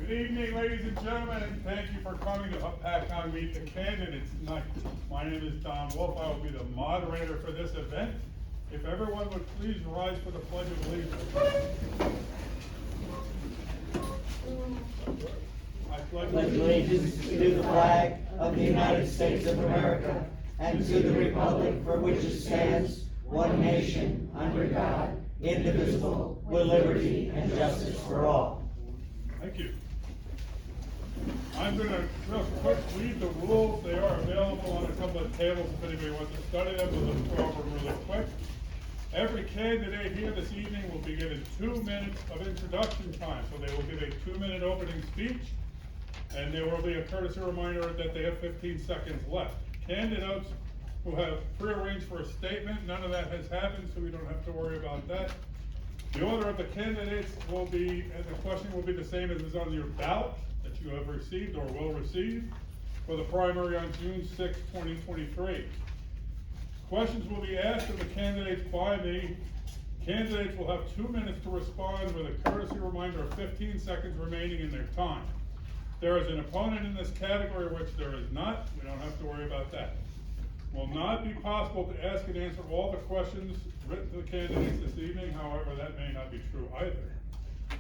Good evening, ladies and gentlemen, and thank you for coming to Hopatcong Meet the Candidates tonight. My name is Don Wolf. I will be the moderator for this event. If everyone would please rise for the Pledge of Allegiance. I pledge allegiance to the flag of the United States of America and to the republic for which it stands, one nation, under God, indivisible, with liberty and justice for all. Thank you. I'm going to real quick read the rules. They are available on a couple of tables if anybody wants to study them. We'll just go over them really quick. Every candidate here this evening will be given 2 minutes of introduction time. So they will give a 2-minute opening speech, and there will be a courtesy reminder that they have 15 seconds left. Candidates who have prearranged for a statement, none of that has happened, so we don't have to worry about that. The order of the candidates will be, and the question will be the same as is on your ballot that you have received or will receive for the primary on June 6, 2023. Questions will be asked of the candidates by me. Candidates will have 2 minutes to respond with a courtesy reminder of 15 seconds remaining in their time. There is an opponent in this category, which there is not. We don't have to worry about that. It will not be possible to ask and answer all the questions written to the candidates this evening. However, that may not be true either.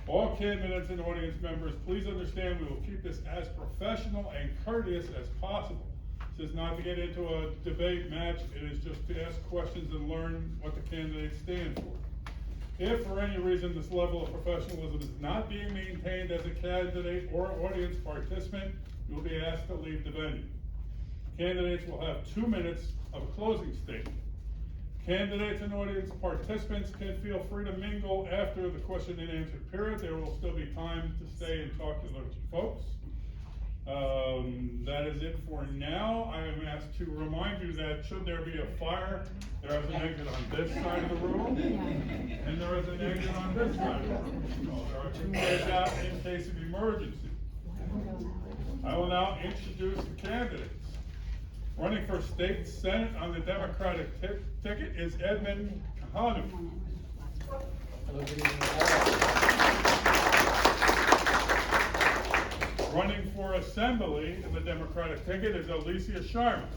All candidates and audience members, please understand we will keep this as professional and courteous as possible. This is not to get into a debate match. It is just to ask questions and learn what the candidates stand for. If for any reason this level of professionalism is not being maintained as a candidate or audience participant, you will be asked to leave the venue. Candidates will have 2 minutes of a closing statement. Candidates and audience participants can feel free to mingle after the question and answer period. There will still be time to stay and talk to the folks. That is it for now. I am asked to remind you that should there be a fire, there is an exit on this side of the room, and there is an exit on this side of the room. So there are 2 ways out in case of emergency. I will now introduce the candidates. Running for state senate on the Democratic ticket is Edmund Khanoo. Running for assembly in the Democratic ticket is Alicia Sharma.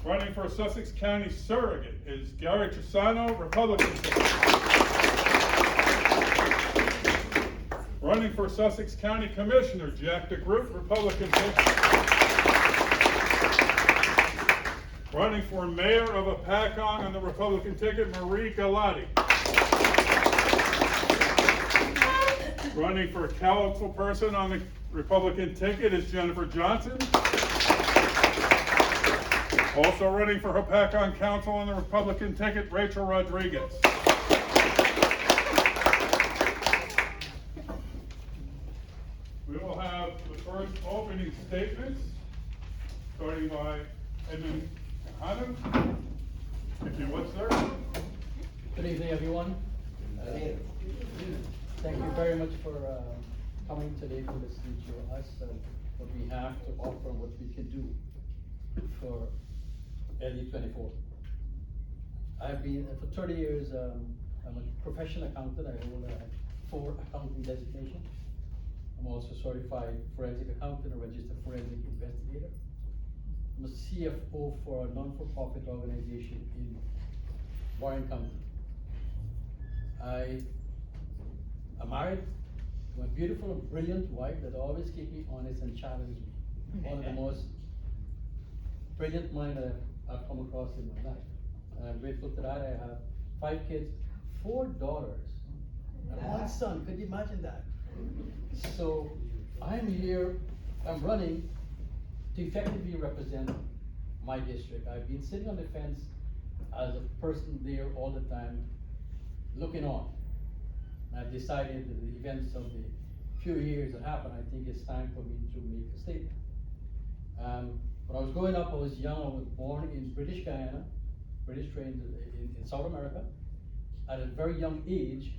Running for Sussex County Surrogate is Chiusano, Republican ticket. Running for Sussex County Commissioner, DeGroot, Republican ticket. Running for Mayor of Hopatcong on the Republican ticket, Galate. Running for councilperson on the Republican ticket is Jennifer Johnson. Also running for Hopatcong Council on the Republican ticket, Rachel Rodriguez. We will have the first opening statements, starting by Edmund Khanoo. If you would, sir. Good evening, everyone. Thank you very much for coming today to listen to us and what we have to offer and what we can do for LD24. I've been for 30 years. I'm a professional accountant. I hold 4 accounting designations. I'm also a certified forensic accountant, a registered forensic investigator. I'm a CFO for a non-for-profit organization in Warren County. I'm married to a beautiful and brilliant wife that always keeps me honest and challenges me. One of the most brilliant minds I've come across in my life. And I'm grateful to that. I have 5 kids, 4 daughters, and 1 son. Could you imagine that? So I'm here, I'm running to effectively represent my district. I've been sitting on the fence as a person there all the time, looking on. I've decided that the events of the few years that happened, I think it's time for me to make a statement. When I was growing up, I was young. I was born in British Guyana, British trained in South America. At a very young age,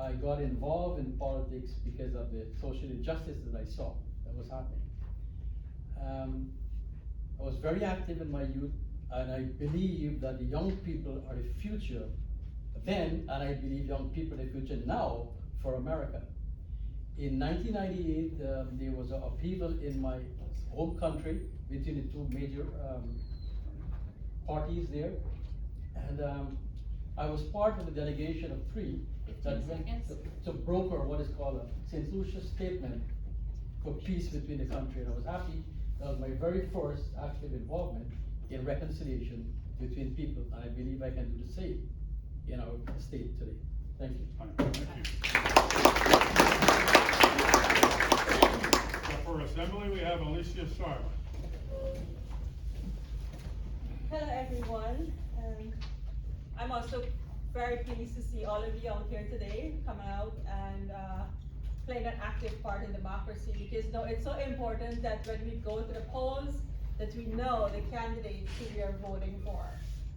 I got involved in politics because of the social injustice that I saw that was happening. I was very active in my youth, and I believe that the young people are the future of then, and I believe young people in the future now, for America. In 1998, there was an upheaval in my home country between the two major parties there. And I was part of the delegation of 3 that went to broker what is called a St. Lucia statement for peace between the country. And I was happy. That was my very first active involvement in reconciliation between people. And I believe I can do the same in our state today. Thank you. Thank you. So for assembly, we have Alicia Sharma. Hello everyone. I'm also very pleased to see all of you out here today come out and playing an active part in democracy, because it's so important that when we go to the polls that we know the candidates who we are voting for.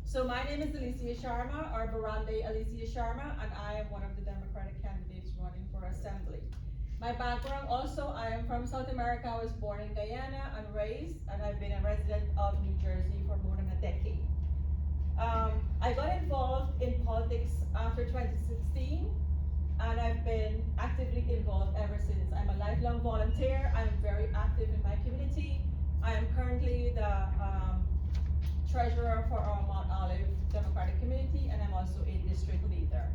So my name is Alicia Sharma, or Baramdai Alicia Sharma, and I am one of the Democratic candidates running for assembly. My background also, I am from South America. I was born in Guyana and raised, and I've been a resident of New Jersey for more than a decade. I got involved in politics after 2016, and I've been actively involved ever since. I'm a lifelong volunteer. I'm very active in my community. I am currently the treasurer for our Mount Olive Democratic Community, and I'm also a district leader.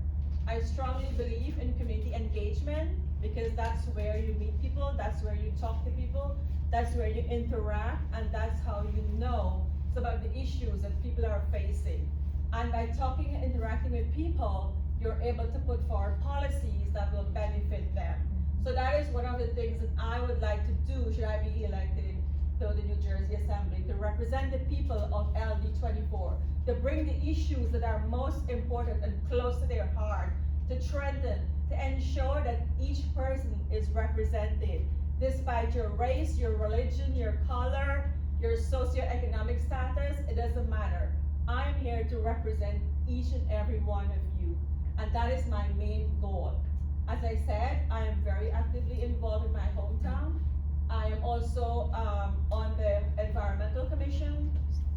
I strongly believe in community engagement, because that's where you meet people, that's where you talk to people, that's where you interact, and that's how you know about the issues that people are facing. And by talking and interacting with people, you're able to put forward policies that will benefit them. So that is one of the things that I would like to do should I be elected to the New Jersey Assembly, to represent the people of LD24, to bring the issues that are most important and close to their heart, to strengthen, to ensure that each person is represented, despite your race, your religion, your color, your socioeconomic status. It doesn't matter. I'm here to represent each and every one of you, and that is my main goal. As I said, I am very actively involved in my hometown. I am also on the Environmental Commission.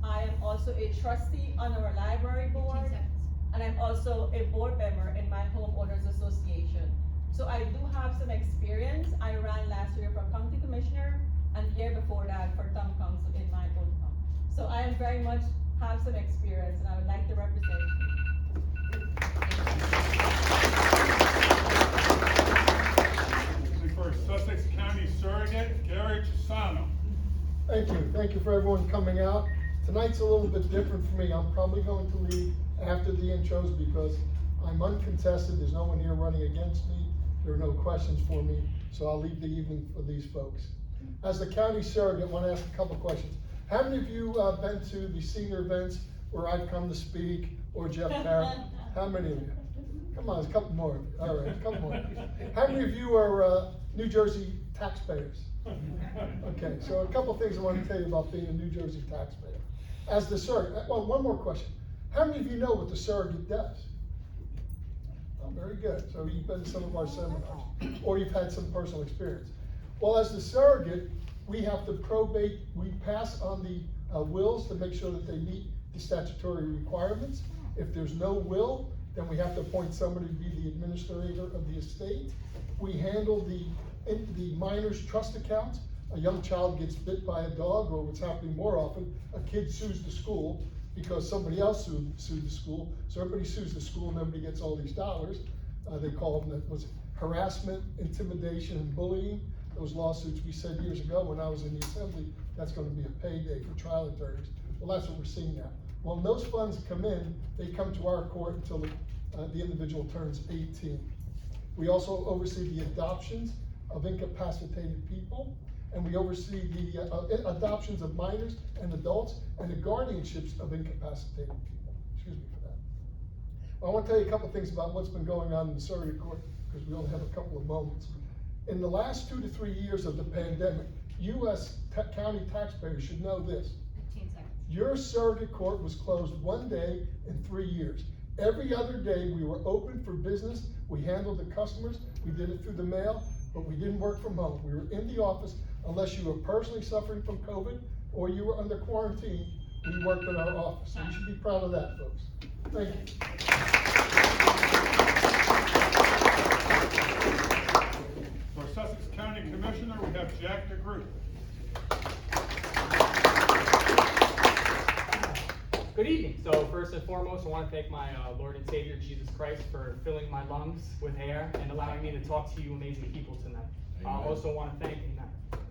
I am also a trustee on our library board, and I'm also a board member in my homeowners association. So I do have some experience. I ran last year for county commissioner, and the year before that for town council in my own town. So I am very much have some experience, and I would like to represent you. For Sussex County Surrogate, Chiusano. Thank you for everyone coming out. Tonight's a little bit different for me. I'm probably going to leave after the intros because I'm uncontested. There's no one here running against me. There are no questions for me, so I'll leave the evening for these folks. As the county surrogate, I want to ask a couple questions. How many of you been to the senior events where I've come to speak, or Jeff Parrott? How many of you? Come on, there's a couple more. All right, a couple more. How many of you are New Jersey taxpayers? Okay, so a couple things I want to tell you about being a New Jersey taxpayer. As the surrogate, well, one more question. How many of you know what the surrogate does? Oh, very good. So you've been to some of our seminars, or you've had some personal experience. Well, as the surrogate, we have to probate, we pass on the wills to make sure that they meet the statutory requirements. If there's no will, then we have to appoint somebody to be the administrator of the estate. We handle the minor's trust accounts. A young child gets bit by a dog, or what's happening more often, a kid sues the school because somebody else sued the school. So everybody sues the school and everybody gets all these dollars. They call them, harassment, intimidation, and bullying. Those lawsuits we said years ago when I was in the assembly, that's going to be a payday for trial attorneys. Well, that's what we're seeing now. Well, when those funds come in, they come to our court until the individual turns 18. We also oversee the adoptions of incapacitated people, and we oversee the adoptions of minors and adults, and the guardianships of incapacitated people. Excuse me for that. Well, I want to tell you a couple things about what's been going on in the surrogate court, because we only have a couple of moments. In the last 2 to 3 years of the pandemic, U.S. county taxpayers should know this. 15 seconds. Your surrogate court was closed 1 day in 3 years. Every other day we were open for business. We handled the customers. We did it through the mail, but we didn't work from home. We were in the office unless you were personally suffering from COVID or you were under quarantine. We worked in our office. So you should be proud of that, folks. Thank you. For Sussex County Commissioner, we have Jack DeGroot. Good evening. So first and foremost, I want to thank my Lord and Savior Jesus Christ for filling my lungs with air and allowing me to talk to you amazing people tonight. I also want to thank,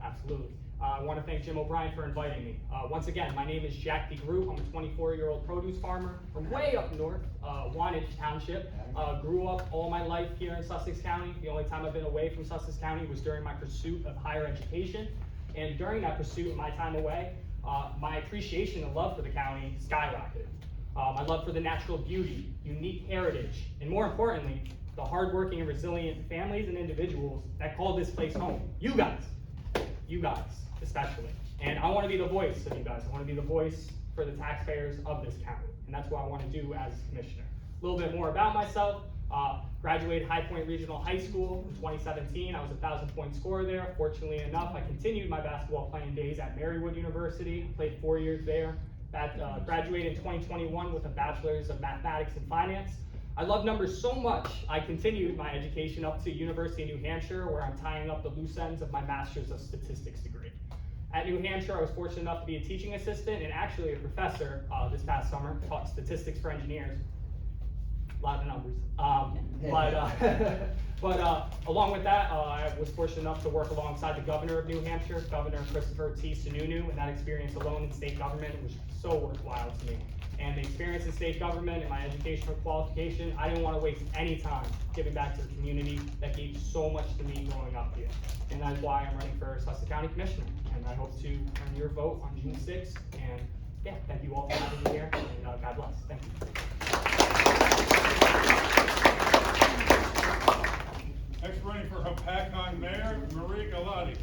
absolutely. I want to thank Jim O'Brien for inviting me. Once again, my name is Jack DeGroot. I'm a 24-year-old produce farmer from way up north, Wantage Township. Grew up all my life here in Sussex County. The only time I've been away from Sussex County was during my pursuit of higher education. And during that pursuit and my time away, my appreciation and love for the county skyrocketed. My love for the natural beauty, unique heritage, and more importantly, the hardworking and resilient families and individuals that call this place home. You guys especially. And I want to be the voice of you guys. I want to be the voice for the taxpayers of this county. And that's what I want to do as commissioner. A little bit more about myself. Graduated High Point Regional High School in 2017. I was a 1,000-point scorer there. Fortunately enough, I continued my basketball playing days at Marywood University. Played 4 years there. Graduated in 2021 with a bachelor's of mathematics and finance. I love numbers so much, I continued my education up to University of New Hampshire, where I'm tying up the loose ends of my Master's of Statistics degree. At New Hampshire, I was fortunate enough to be a teaching assistant and actually a professor this past summer, taught statistics for engineers. A lot of numbers. But along with that, I was fortunate enough to work alongside the governor of New Hampshire, Governor Christopher T. Sununu, and that experience alone in state government was so worthwhile to me. And the experience in state government and my educational qualification, I didn't want to waste any time giving back to the community that gave so much to me growing up here. And that's why I'm running for Sussex County Commissioner. And I hope to earn your vote on June 6th. And yeah, thank you all for having me here, and God bless. Thank you. Next running for Hopatcong Mayor, Marie Galate.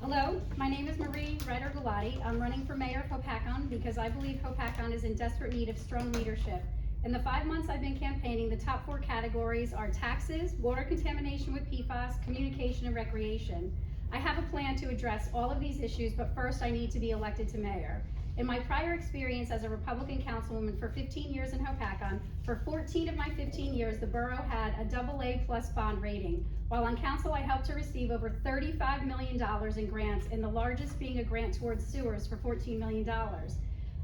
Hello, my name is Marie Galate. I'm running for mayor of Hopatcong because I believe Hopatcong is in desperate need of strong leadership. In the 5 months I've been campaigning, the top 4 categories are taxes, water contamination with PFAS, communication, and recreation. I have a plan to address all of these issues, but first I need to be elected to mayor. In my prior experience as a Republican councilwoman for 15 years in Hopatcong, for 14 of my 15 years, the borough had a AA+ bond rating. While on council, I helped to receive over $35 million in grants, and the largest being a grant towards sewers for $14 million.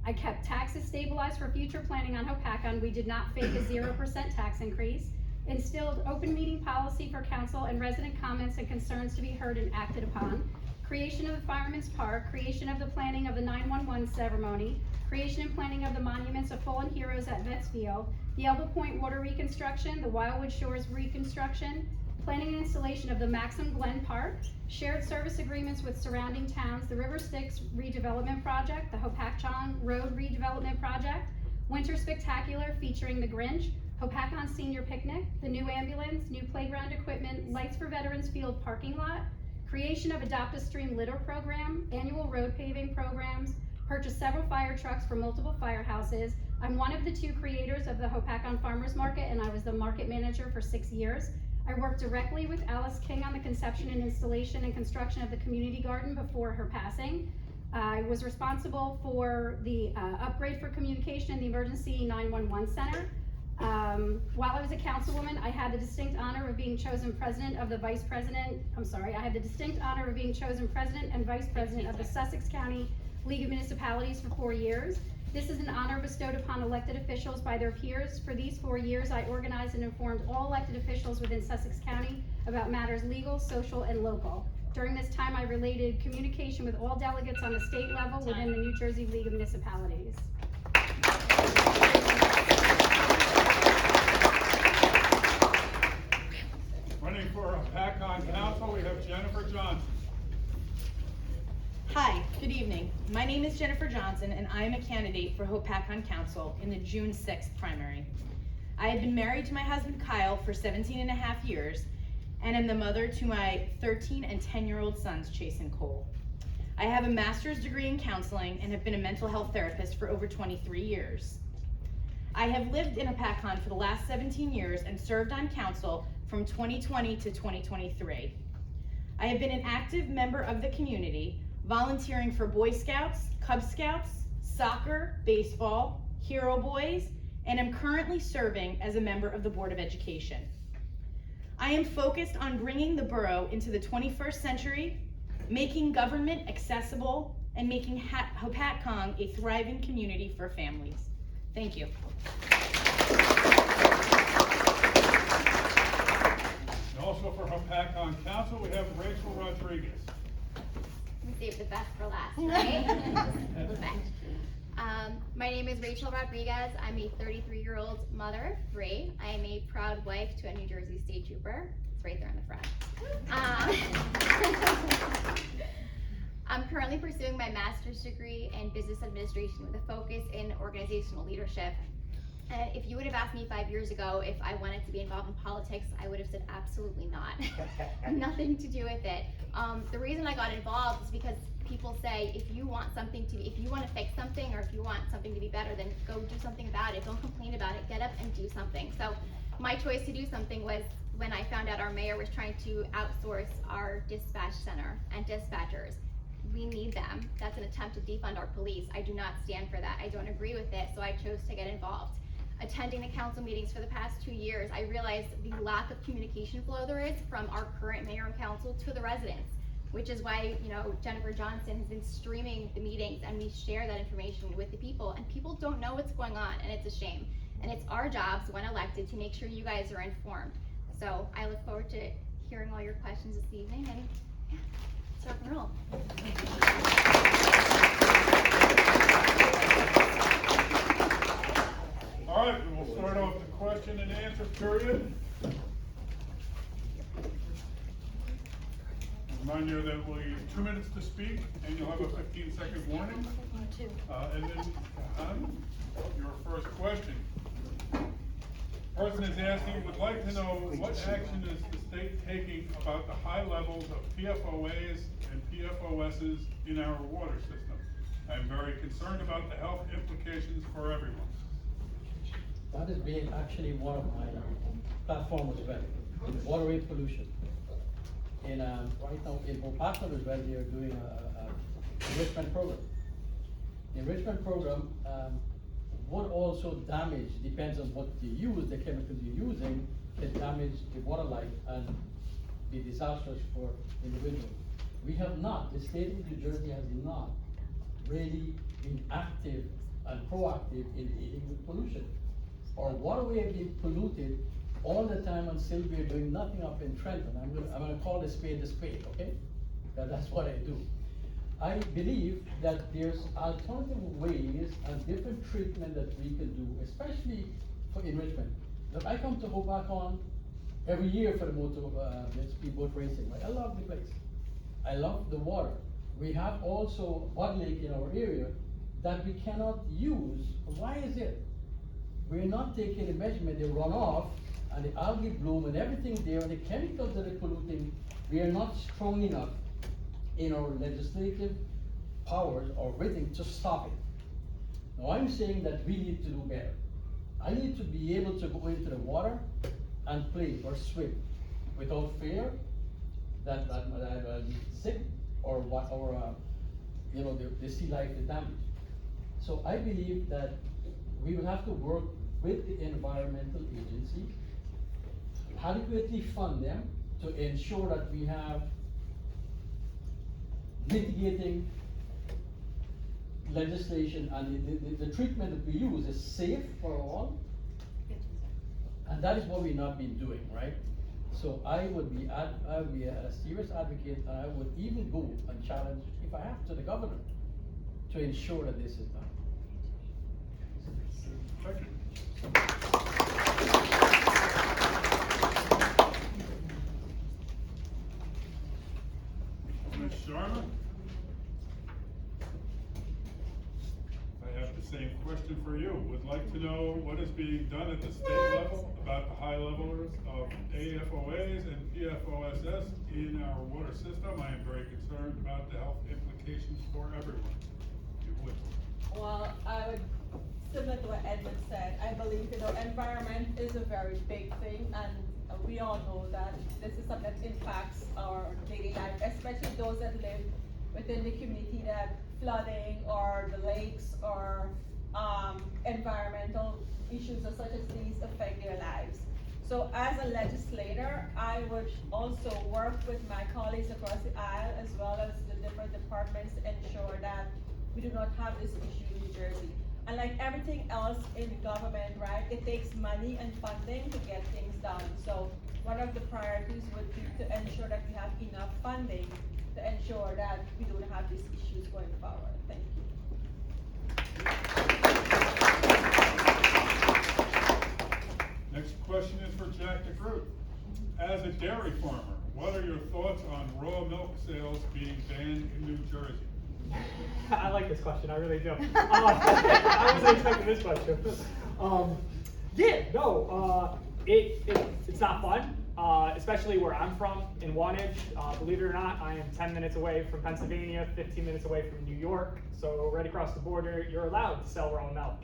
I kept taxes stabilized for future planning on Hopatcong. We did not fake a 0% tax increase. Instilled open meeting policy for council and resident comments and concerns to be heard and acted upon. Creation of the Fireman's Park, creation of the planning of the 911 ceremony, creation and planning of the monuments of fallen heroes at Vets Field, the Elbow Point water reconstruction, the Wildwood Shores reconstruction, planning and installation of the Maxim Glen Park, shared service agreements with surrounding towns, the River Styx redevelopment project, the Hopatcong Road redevelopment project, Winter Spectacular featuring the Grinch, Hopatcong Senior Picnic, the new ambulance, new playground equipment, Lights for Veterans Field parking lot, creation of Adopt a Stream litter program, annual road paving programs, purchased several fire trucks for multiple firehouses. I'm one of the 2 creators of the Hopatcong Farmers Market, and I was the market manager for 6 years. I worked directly with Alice King on the conception and installation and construction of the community garden before her passing. I was responsible for the upgrade for communication in the emergency 911 center. While I was a councilwoman, I had the distinct honor of being chosen president of the I had the distinct honor of being chosen president and vice president of the Sussex County League of Municipalities for 4 years. This is an honor bestowed upon elected officials by their peers. For these 4 years, I organized and informed all elected officials within Sussex County about matters legal, social, and local. During this time, I related communication with all delegates on the state level within the New Jersey League of Municipalities. Running for Hopatcong Council, we have Jennifer Johnson. Hi, good evening. My name is Jennifer Johnson, and I am a candidate for Hopatcong Council in the June 6th primary. I have been married to my husband Kyle for 17.5 years, and am the mother to my 13 and 10-year-old sons, Chase and Cole. I have a master's degree in counseling and have been a mental health therapist for over 23 years. I have lived in Hopatcong for the last 17 years and served on council from 2020 to 2023. I have been an active member of the community, volunteering for Boy Scouts, Cub Scouts, soccer, baseball, Hero Boys, and am currently serving as a member of the Board of Education. I am focused on bringing the borough into the 21st century, making government accessible, and making Hopatcong a thriving community for families. Thank you. And also for Hopatcong Council, we have Rachel Rodriguez. We saved the best for last, right? The best. My name is Rachel Rodriguez. I'm a 33-year-old mother of 3. I am a proud wife to a New Jersey State Trooper. It's right there in the front. I'm currently pursuing my master's degree in business administration with a focus in organizational leadership. If you would have asked me 5 years ago if I wanted to be involved in politics, I would have said absolutely not. Nothing to do with it. The reason I got involved is because people say if you want to fix something, or if you want something to be better, then go do something about it. Don't complain about it. Get up and do something. So my choice to do something was when I found out our mayor was trying to outsource our dispatch center and dispatchers. We need them. That's an attempt to defund our police. I do not stand for that. I don't agree with it, so I chose to get involved. Attending the council meetings for the past 2 years, I realized the lack of communication flow there is from our current mayor and council to the residents, which is why, Jennifer Johnson has been streaming the meetings, and we share that information with the people, and people don't know what's going on, and it's a shame. And it's our jobs when elected to make sure you guys are informed. So I look forward to hearing all your questions this evening, and yeah, let's rock and roll. All right, we'll start off the question and answer period. Remind you that we'll use 2 minutes to speak, and you'll have a 15-second warning. And then, your first question. Person is asking, would like to know what action is the state taking about the high levels of PFOAs and PFOSs in our water system. I'm very concerned about the health implications for everyone. That is being actually one of my platforms as well, in waterway pollution. And right now in Hopatcong as well, they are doing a enrichment program. The enrichment program would also damage, depends on what you use, the chemicals you're using, can damage the water life and be disastrous for individuals. We have not, the state of New Jersey has not really been active and proactive in dealing with pollution. Our waterway has been polluted all the time until we're doing nothing up in Trenton. I'm gonna call a spade, okay? That's what I do. I believe that there's alternative ways and different treatment that we can do, especially for enrichment. Look, I come to Hopatcong every year for the speedboat racing, right? I love the place. I love the water. We have also Bud Lake in our area that we cannot use. Why is it? We're not taking the measurement, the runoff and the algae bloom and everything there, and the chemicals that are polluting, we are not strong enough in our legislative powers or written to stop it. Now I'm saying that we need to do better. I need to be able to go into the water and play or swim without fear that I'll be sick or what, or the sea life is damaged. So I believe that we will have to work with the environmental agencies, adequately fund them to ensure that we have mitigating legislation and the treatment that we use is safe for all. And that is what we've not been doing, right? So I would be a serious advocate, and I would even go and challenge, if I have to, the governor to ensure that this is done. Thank you. Ms. Sharma? I have the same question for you. Would like to know what is being done at the state level about the high levels of AFOAs and PFOSs in our water system. I am very concerned about the health implications for everyone. If you would. Well, I would, similar to what Edmund said, I believe, environment is a very big thing, and we all know that this is something that impacts our daily life, especially those that live within the community, that flooding or the lakes or environmental issues such as these affect their lives. So as a legislator, I would also work with my colleagues across the aisle as well as the different departments to ensure that we do not have this issue in New Jersey. And like everything else in government, right, it takes money and funding to get things done. So one of the priorities would be to ensure that we have enough funding to ensure that we don't have these issues going forward. Thank you. Next question is for Jack DeGroot. As a dairy farmer, what are your thoughts on raw milk sales being banned in New Jersey? I like this question, I really do. I wasn't expecting this question. It's not fun, especially where I'm from in Wantage. Believe it or not, I am 10 minutes away from Pennsylvania, 15 minutes away from New York. So right across the border, you're allowed to sell raw milk.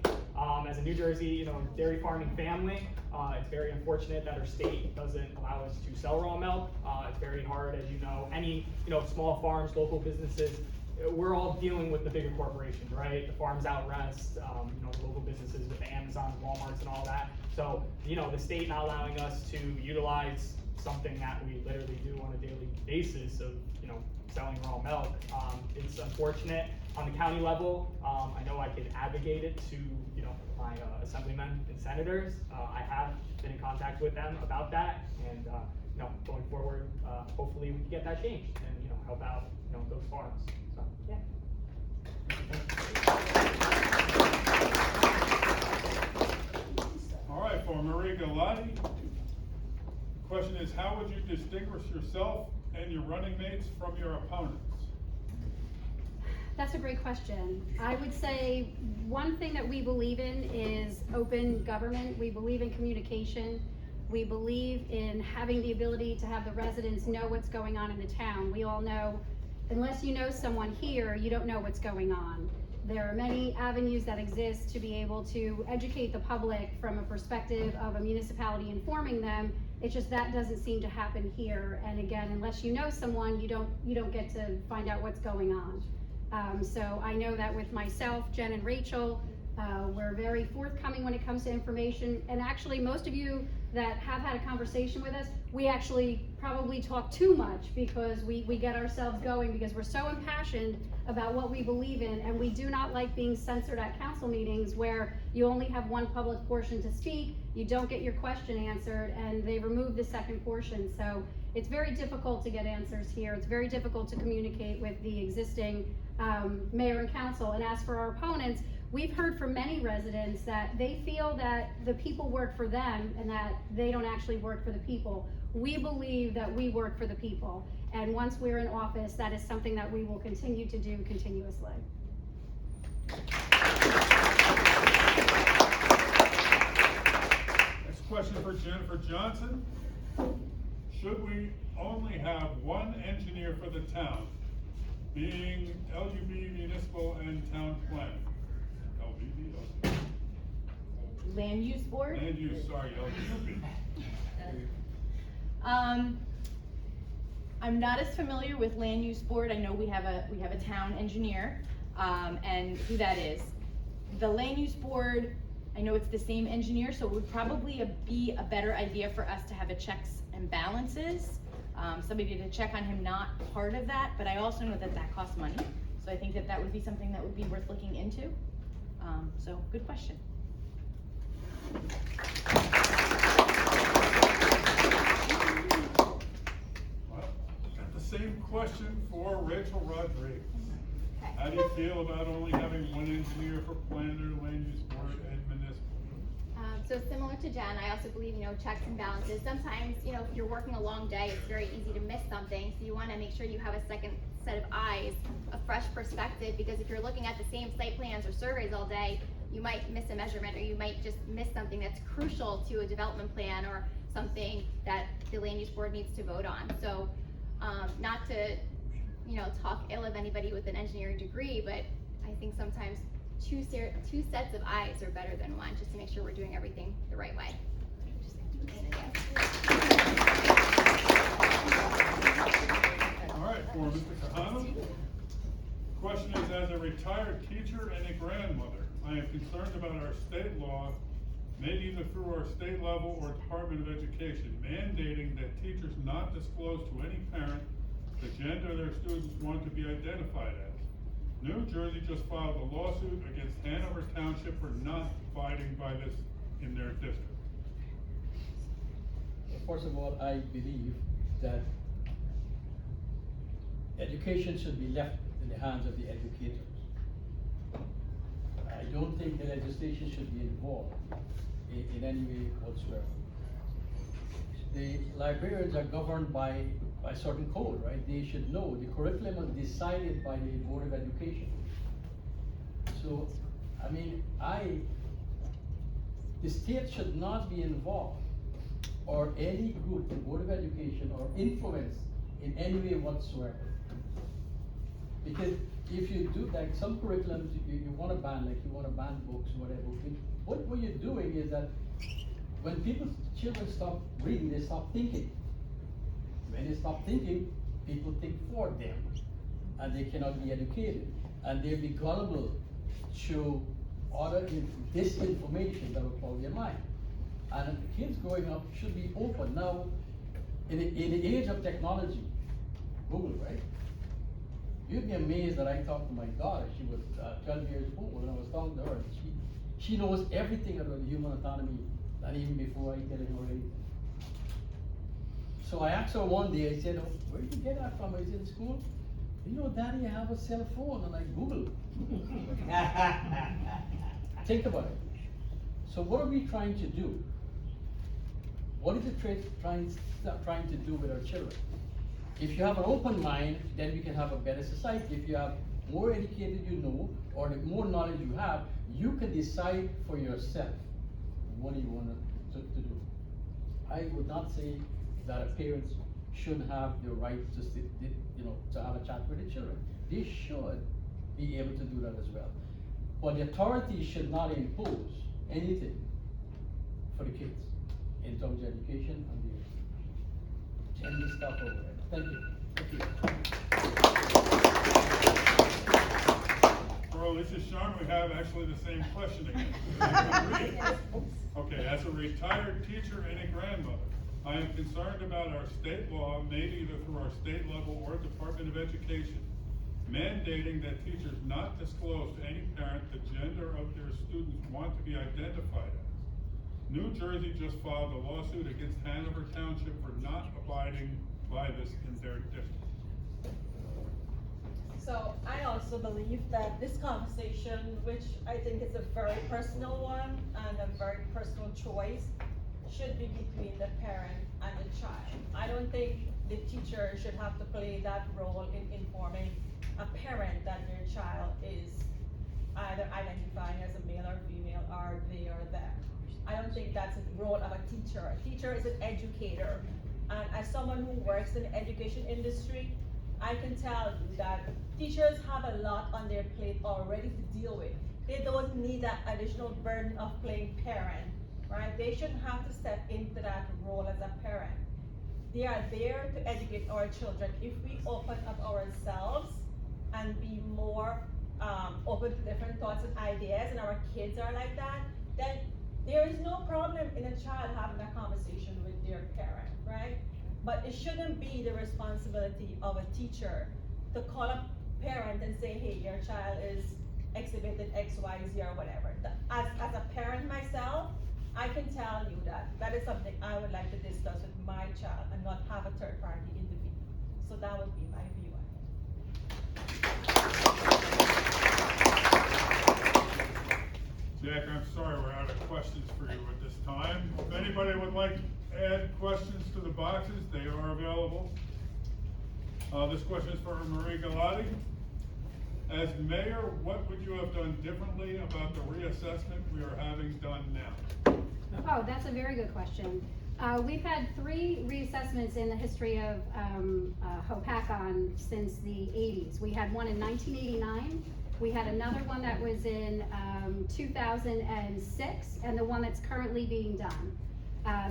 As a New Jersey, dairy farming family, it's very unfortunate that our state doesn't allow us to sell raw milk. It's very hard, as you know. Any, small farms, local businesses, we're all dealing with the bigger corporations, right? The farms out west, the local businesses with the Amazons, Walmarts, and all that. So, the state not allowing us to utilize something that we literally do on a daily basis of, selling raw milk. It's unfortunate. On the county level, I know I could advocate it to, my assemblymen and senators. I have been in contact with them about that, and going forward, hopefully we can get that changed and help out those farms. So yeah. All right, for Marie Galate, the question is, how would you distinguish yourself and your running mates from your opponents? That's a great question. I would say one thing that we believe in is open government. We believe in communication. We believe in having the ability to have the residents know what's going on in the town. We all know, unless you know someone here, you don't know what's going on. There are many avenues that exist to be able to educate the public from a perspective of a municipality informing them. It's just that doesn't seem to happen here. And again, unless you know someone, you don't get to find out what's going on. So I know that with myself, Jen and Rachel, we're very forthcoming when it comes to information. And actually, most of you that have had a conversation with us, we actually probably talk too much because we get ourselves going because we're so impassioned about what we believe in, and we do not like being censored at council meetings where you only have one public portion to speak, you don't get your question answered, and they remove the second portion. So it's very difficult to get answers here. It's very difficult to communicate with the existing mayor and council. And as for our opponents, we've heard from many residents that they feel that the people work for them and that they don't actually work for the people. We believe that we work for the people. And once we're in office, that is something that we will continue to do continuously. Next question for Jennifer Johnson. Should we only have one engineer for the town, being LUB, Municipal, and Town Planning? LBB, Land use board? Land use, sorry, LUB. I'm not as familiar with land use board. I know we have a town engineer, and who that is. The land use board, I know it's the same engineer, so it would probably be a better idea for us to have a checks and balances. Somebody to check on him, not part of that, but I also know that that costs money. So I think that that would be something that would be worth looking into. So good question. Got the same question for Rachel Rodriguez. How do you feel about only having one engineer for planner, land use board, and municipal? So similar to Jen, I also believe, checks and balances. Sometimes, if you're working a long day, it's very easy to miss something. So you want to make sure you have a second set of eyes, a fresh perspective, because if you're looking at the same site plans or surveys all day, you might miss a measurement, or you might just miss something that's crucial to a development plan or something that the land use board needs to vote on. So not to, talk ill of anybody with an engineering degree, but I think sometimes two sets of eyes are better than one, just to make sure we're doing everything the right way. All right, for Mr. Khanoo. Question is, as a retired teacher and a grandmother, I I am concerned about our state law, maybe even through our state level or Department of Education, mandating that teachers not disclose to any parent the gender their students want to be identified as. New Jersey just filed a lawsuit against Hanover Township for not abiding by this in their district. First of all, I believe that education should be left in the hands of the educators. I don't think the legislation should be involved in any way whatsoever. The librarians are governed by certain code, right? They should know. The curriculum is decided by the Board of Education. So, I mean, the state should not be involved, or any group, the Board of Education, or influence in any way whatsoever. Because if you do, like some curriculums, you want to ban, like you want to ban books, whatever. What you're doing is that when children stop reading, they stop thinking. When they stop thinking, people think for them, and they cannot be educated, and they'll be gullible to other disinformation that will cloud their mind. And kids growing up should be open. Now, in the age of technology, Google, right? You'd be amazed that I talked to my daughter. She was 12 years old, and I was talking to her. She knows everything about the human autonomy, and even before I tell her anything. So I asked her one day, I said, "Oh, where did you get that from?" I said, "In school." "You know, Daddy, I have a cell phone," and I Google. Think about it. So what are we trying to do? What is it trying to do with our children? If you have an open mind, then we can have a better society. If you have more educated you know, or the more knowledge you have, you can decide for yourself what you want to do. I would not say that a parent shouldn't have the right to have a chat with the children. They should be able to do that as well. But the authority should not impose anything for the kids in terms of education and the gender stuff over there. Thank you. For Alicia, Sharma, we have actually the same question again. Okay, as a retired teacher and a grandmother, I am concerned about our state law, maybe either through our state level or Department of Education, mandating that teachers not disclose to any parent the gender of their students want to be identified as. New Jersey just filed a lawsuit against Hanover Township for not abiding by this in their district. So I also believe that this conversation, which I think is a very personal one and a very personal choice, should be between the parent and the child. I don't think the teacher should have to play that role in informing a parent that their child is either identifying as a male or female, or they or them. I don't think that's the role of a teacher. A teacher is an educator. And as someone who works in the education industry, I can tell you that teachers have a lot on their plate already to deal with. They don't need that additional burden of playing parent, right? They shouldn't have to step into that role as a parent. They are there to educate our children. If we open up ourselves and be more open to different thoughts and ideas, and our kids are like that, then there is no problem in a child having a conversation with their parent, right? But it shouldn't be the responsibility of a teacher to call a parent and say, hey, your child is exhibited X, Y, Z, or whatever. As a parent myself, I can tell you that is something I would like to discuss with my child and not have a third party intervene. So that would be my view on it. Jack, I'm sorry we're out of questions for you at this time. If anybody would like to add questions to the boxes, they are available. This question is for Marie Galate. As mayor, what would you have done differently about the reassessment we are having done now? Oh, that's a very good question. We've had 3 reassessments in the history of Hopatcong since the 80s. We had one in 1989. We had another one that was in 2006, and the one that's currently being done.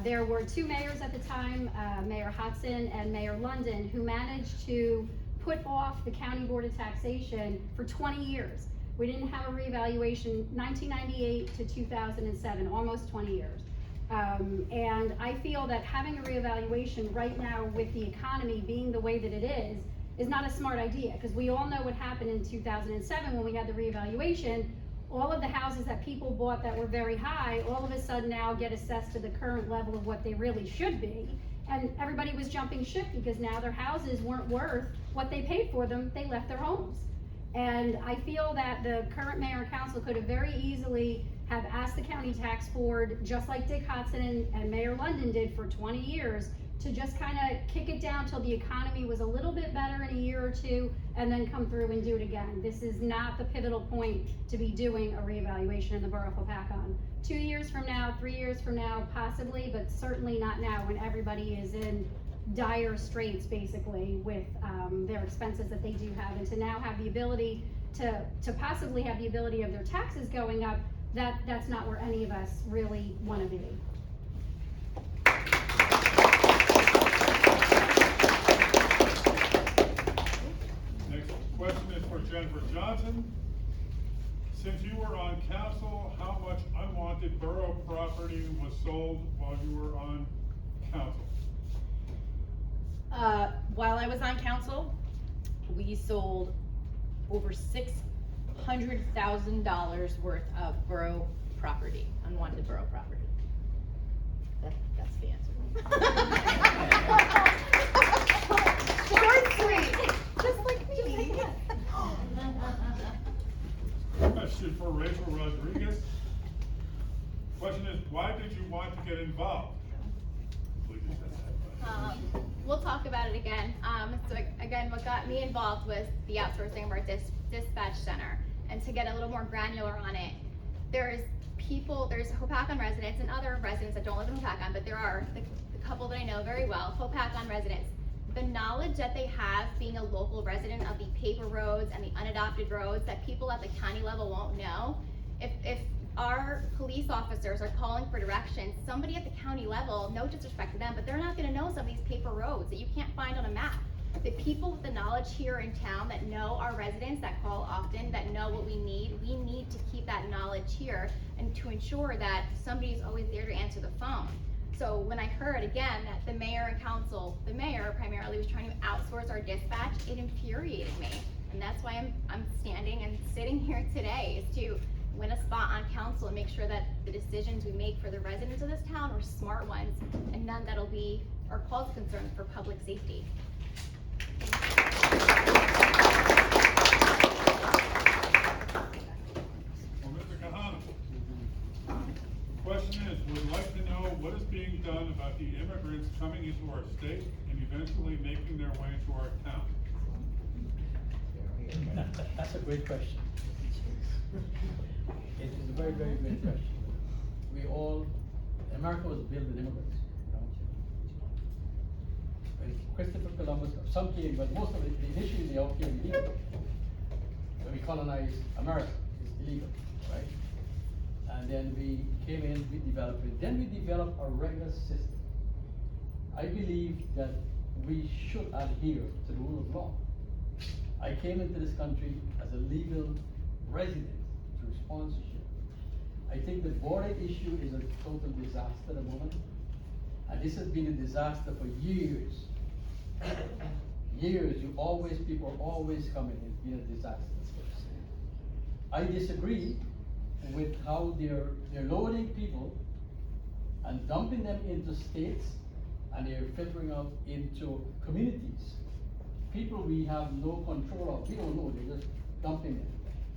There were 2 mayors at the time, Mayor Hodson and Mayor London, who managed to put off the County Board of Taxation for 20 years. We didn't have a reevaluation 1998 to 2007, almost 20 years. And I feel that having a reevaluation right now with the economy being the way that it is not a smart idea, because we all know what happened in 2007 when we had the reevaluation. All of the houses that people bought that were very high, all of a sudden now get assessed to the current level of what they really should be. And everybody was jumping ship because now their houses weren't worth what they paid for them. They left their homes. And I feel that the current mayor and council could have very easily have asked the county tax board, just like Dick Hudson and Mayor London did for 20 years, to just kind of kick it down till the economy was a little bit better in a year or two, and then come through and do it again. This is not the pivotal point to be doing a reevaluation in the borough of Hopatcong. 2 years from now, 3 years from now, possibly, but certainly not now when everybody is in dire straits, basically, with their expenses that they do have, and to now have the ability to possibly have the ability of their taxes going up, that's not where any of us really want to be. Next question is for Jennifer Johnson. Since you were on council, how much unwanted borough property was sold while you were on council? While I was on council, we sold over $600,000 worth of borough property, unwanted borough property. That's the answer. Short, sweet, just like me. Question for Rachel Rodriguez. Question is, why did you want to get involved? We'll talk about it again. So again, what got me involved was the outsourcing of our dispatch center. And to get a little more granular on it, there's Hopatcong residents and other residents that don't live in Hopatcong, but there are the couple that I know very well, Hopatcong residents. The knowledge that they have being a local resident of the paper roads and the unadopted roads that people at the county level won't know. If our police officers are calling for directions, somebody at the county level, no disrespect to them, but they're not gonna know some of these paper roads that you can't find on a map. The people with the knowledge here in town that know our residents, that call often, that know what we need to keep that knowledge here and to ensure that somebody's always there to answer the phone. So when I heard again that the mayor and council, the mayor primarily was trying to outsource our dispatch, it infuriated me. And that's why I'm standing and sitting here today, is to win a spot on council and make sure that the decisions we make for the residents of this town are smart ones and none that'll be or cause concern for public safety. Well, Mr. Khanoo, the question is, would like to know what is being done about the immigrants coming into our state and eventually making their way to our town? That's a great question. It is a very, very great question. America was built with immigrants, you know. Christopher Columbus, some came, but most of it, initially they all came illegal. When we colonized America, it's illegal, right? And then we came in, we developed it. Then we developed a regular system. I believe that we should adhere to the rule of law. I came into this country as a legal resident through sponsorship. I think the border issue is a total disaster at the moment. And this has been a disaster for years. Years, people are always coming, it's been a disaster. I disagree with how they're loading people and dumping them into states, and they're filtering out into communities. People we have no control of, we don't know, they're just dumping them.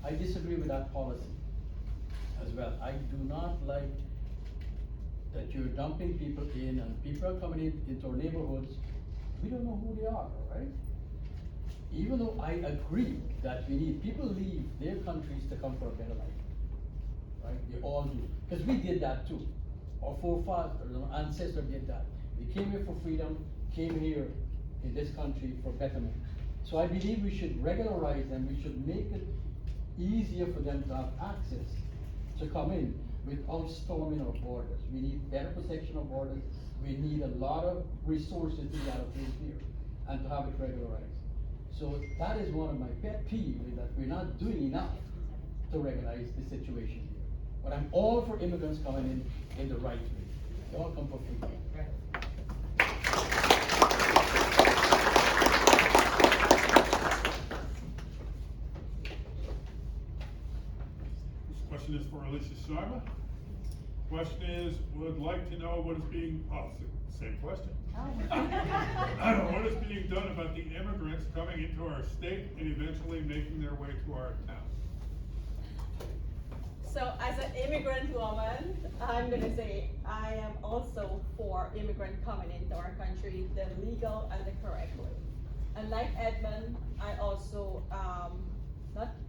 I disagree with that policy as well. I do not like that you're dumping people in, and people are coming into our neighborhoods, we don't know who they are, right? Even though I agree that we need, people leave their countries to come for a better life, right? They all do, because we did that too. Our forefathers, our ancestors did that. They came here for freedom, came here in this country for betterment. So I believe we should regularize them, we should make it easier for them to have access to come in without storming our borders. We need better protection of borders. We need a lot of resources to be allocated here and to have it regularized. So that is one of my pet peeves, is that we're not doing enough to regularize the situation here. But I'm all for immigrants coming in the right way. They all come for free. This question is for Alicia Sharma. Question is, would like to know what is being, same question. What is being done about the immigrants coming into our state and eventually making their way to our town? So as an immigrant woman, I'm gonna say I am also for immigrant coming into our country the legal and the correct way. And like Edmund, I also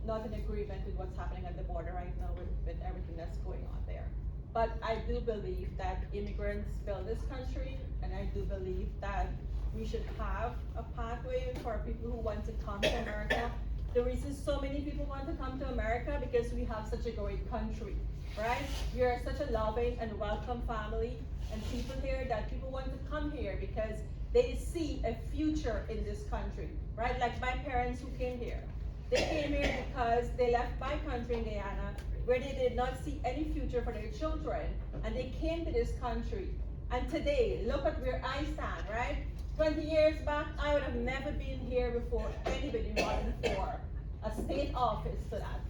not in agreement with what's happening at the border right now with everything that's going on there. But I do believe that immigrants build this country, and I do believe that we should have a pathway for people who want to come to America. The reason so many people want to come to America because we have such a great country, right? We are such a loving and welcome family and people here that people want to come here because they see a future in this country, right? Like my parents who came here. They came here because they left my country in Guyana where they did not see any future for their children, and they came to this country. And today, look at where I stand, right? 20 years back, I would have never been here before anybody wanted for a state office to that.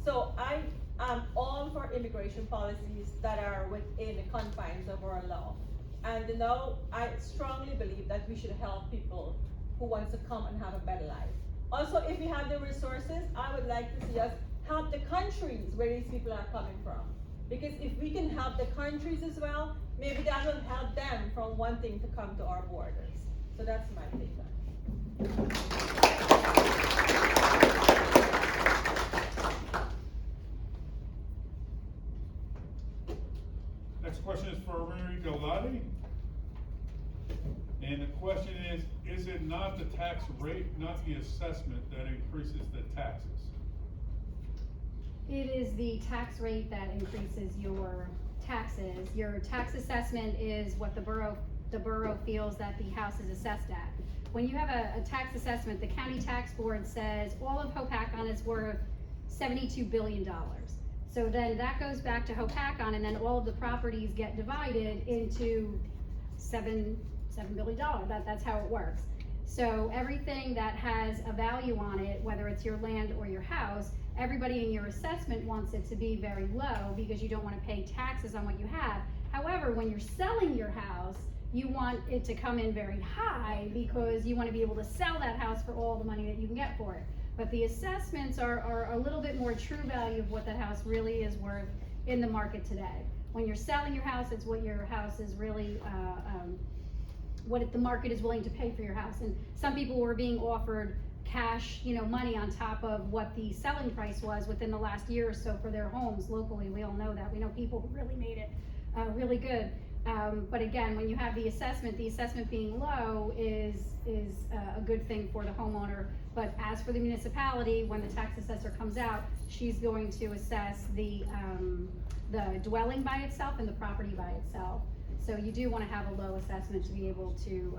So I am all for immigration policies that are within the confines of our law. And I strongly believe that we should help people who want to come and have a better life. Also, if we have the resources, I would like to see us help the countries where these people are coming from. Because if we can help the countries as well, maybe that will help them from wanting to come to our borders. So that's my take on it. Next question is for Galate. And the question is it not the tax rate, not the assessment that increases the taxes? It is the tax rate that increases your taxes. Your tax assessment is what the borough feels that the house is assessed at. When you have a tax assessment, the county tax board says all of Hopatcong is worth $72 billion. So then that goes back to Hopatcong, and then all of the properties get divided into $7 billion. That's how it works. So everything that has a value on it, whether it's your land or your house, everybody in your assessment wants it to be very low because you don't want to pay taxes on what you have. However, when you're selling your house, you want it to come in very high because you want to be able to sell that house for all the money that you can get for it. But the assessments are a little bit more true value of what that house really is worth in the market today. When you're selling your house, it's what your house is really, the market is willing to pay for your house. And some people were being offered cash, money on top of what the selling price was within the last year or so for their homes locally. We all know that. We know people who really made it really good. But again, when you have the assessment being low is a good thing for the homeowner. But as for the municipality, when the tax assessor comes out, she's going to assess the dwelling by itself and the property by itself. So you do want to have a low assessment to be able to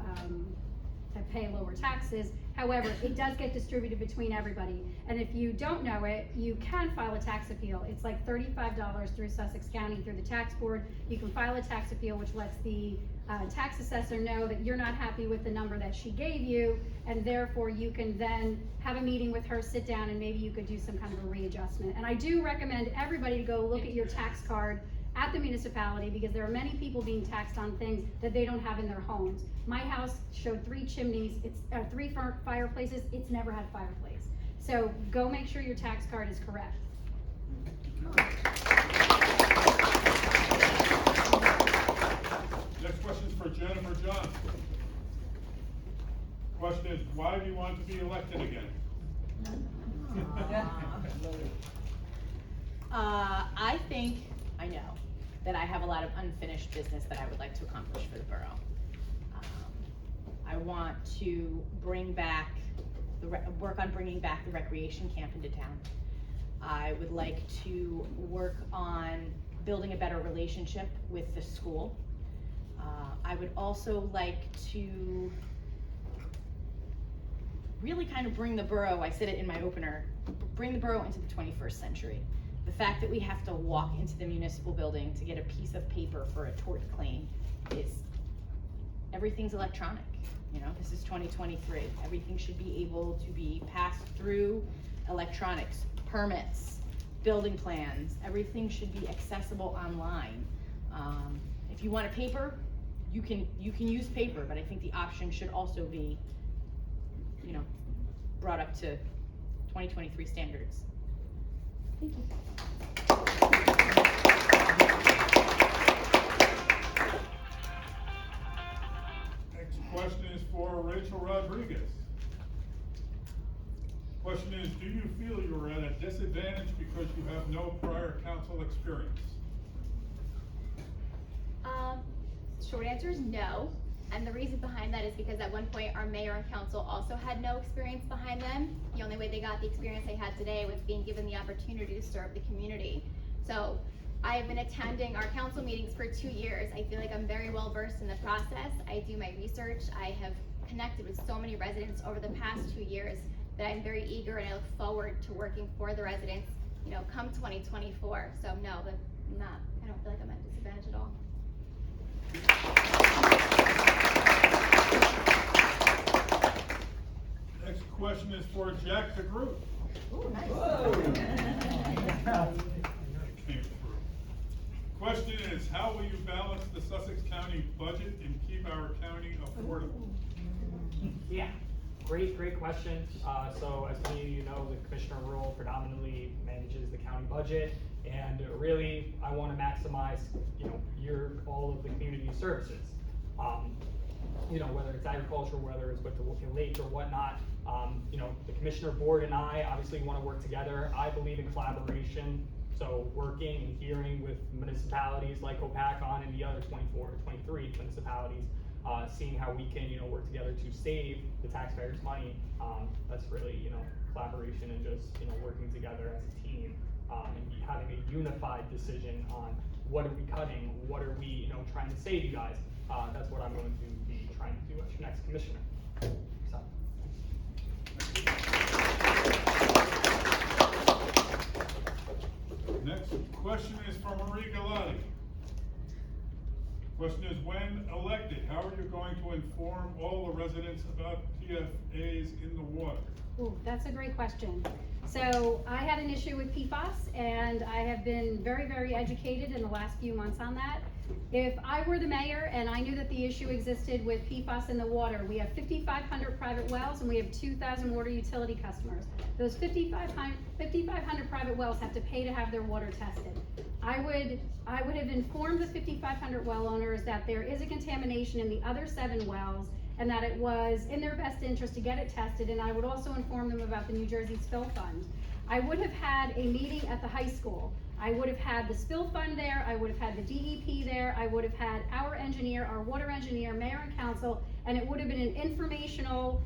pay lower taxes. However, it does get distributed between everybody. And if you don't know it, you can file a tax appeal. It's like $35 through Sussex County through the tax board. You can file a tax appeal, which lets the tax assessor know that you're not happy with the number that she gave you, and therefore you can then have a meeting with her, sit down, and maybe you could do some kind of a readjustment. And I do recommend everybody to go look at your tax card at the municipality because there are many people being taxed on things that they don't have in their homes. My house showed 3 chimneys, it's 3 fireplaces, it's never had a fireplace. So go make sure your tax card is correct. Next question is for Jennifer Johnson. Question is, why do you want to be elected again? I know that I have a lot of unfinished business that I would like to accomplish for the borough. I want to work on bringing back the recreation camp into town. I would like to work on building a better relationship with the school. I would also like to really kind of bring the borough, I said it in my opener, bring the borough into the 21st century. The fact that we have to walk into the municipal building to get a piece of paper for a tort claim is, everything's electronic. You know, this is 2023. Everything should be able to be passed through electronics, permits, building plans, everything should be accessible online. If you want a paper, you can use paper, but I think the option should also be, you know, brought up to 2023 standards. Thank you. Next question is for Rachel Rodriguez. Question is, do you feel you are at a disadvantage because you have no prior council experience? Short answer is no. And the reason behind that is because at one point our mayor and council also had no experience behind them. The only way they got the experience they had today was being given the opportunity to serve the community. So I've been attending our council meetings for 2 years. I feel like I'm very well versed in the process. I do my research. I have connected with so many residents over the past 2 years that I'm very eager and I look forward to working for the residents, you know, come 2024. So no, but I don't feel like I'm at a disadvantage at all. Next question is for Jack DeGroot. Ooh, nice. Came through. Question is, how will you balance the Sussex County budget and keep our county affordable? Yeah, great question. So as many of you know, the Commissioner of Rural predominantly manages the county budget, and really, I want to maximize, you know, all of the community services. You know, whether it's agriculture, whether it's with the lake or whatnot. You know, the Commissioner Board and I obviously want to work together. I believe in collaboration. So working and hearing with municipalities like Hopatcong and the other 24 or 23 municipalities, seeing how we can, you know, work together to save the taxpayers' money. That's really, you know, collaboration and just, you know, working together as a team, and having a unified decision on what are we cutting, what are we, you know, trying to save you guys. That's what I'm going to be trying to do as your next commissioner. So. Next question is for Marie Galate. Question is, when elected, how are you going to inform all the residents about PFAS in the water? Ooh, that's a great question. So I had an issue with PFAS and I have been very, very educated in the last few months on that. If I were the mayor and I knew that the issue existed with PFAS in the water, we have 5,500 private wells and we have 2,000 water utility customers. Those 5,500 private wells have to pay to have their water tested. I would have informed the 5,500 well owners that there is a contamination in the other 7 wells and that it was in their best interest to get it tested, and I would also inform them about the New Jersey Spill Fund. I would have had a meeting at the high school. I would have had the Spill Fund there, I would have had the DEP there, I would have had our engineer, our water engineer, mayor and council, and it would have been an informational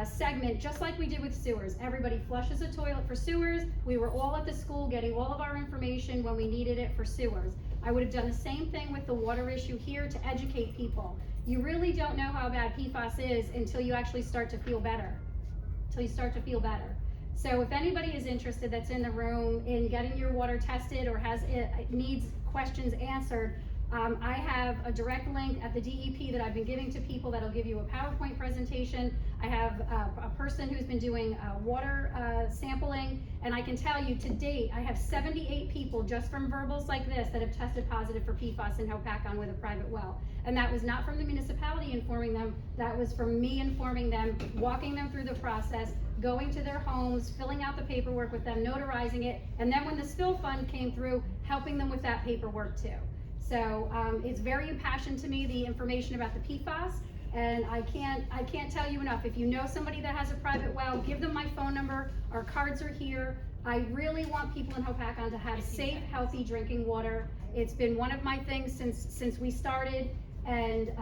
segment, just like we did with sewers. Everybody flushes a toilet for sewers. We were all at the school getting all of our information when we needed it for sewers. I would have done the same thing with the water issue here to educate people. You really don't know how bad PFAS is until you actually start to feel better. So if anybody is interested that's in the room in getting your water tested or needs questions answered, I have a direct link at the DEP that I've been giving to people that'll give you a PowerPoint presentation. I have a person who's been doing water sampling, and I can tell you to date, I have 78 people just from verbals like this that have tested positive for PFAS in Hopatcong with a private well. And that was not from the municipality informing them, that was from me informing them, walking them through the process, going to their homes, filling out the paperwork with them, notarizing it, and then when the Spill Fund came through, helping them with that paperwork too. So it's very impassioned to me, the information about the PFAS, and I can't tell you enough. If you know somebody that has a private well, give them my phone number. Our cards are here. I really want people in Hopatcong to have safe, healthy drinking water. It's been one of my things since we started. And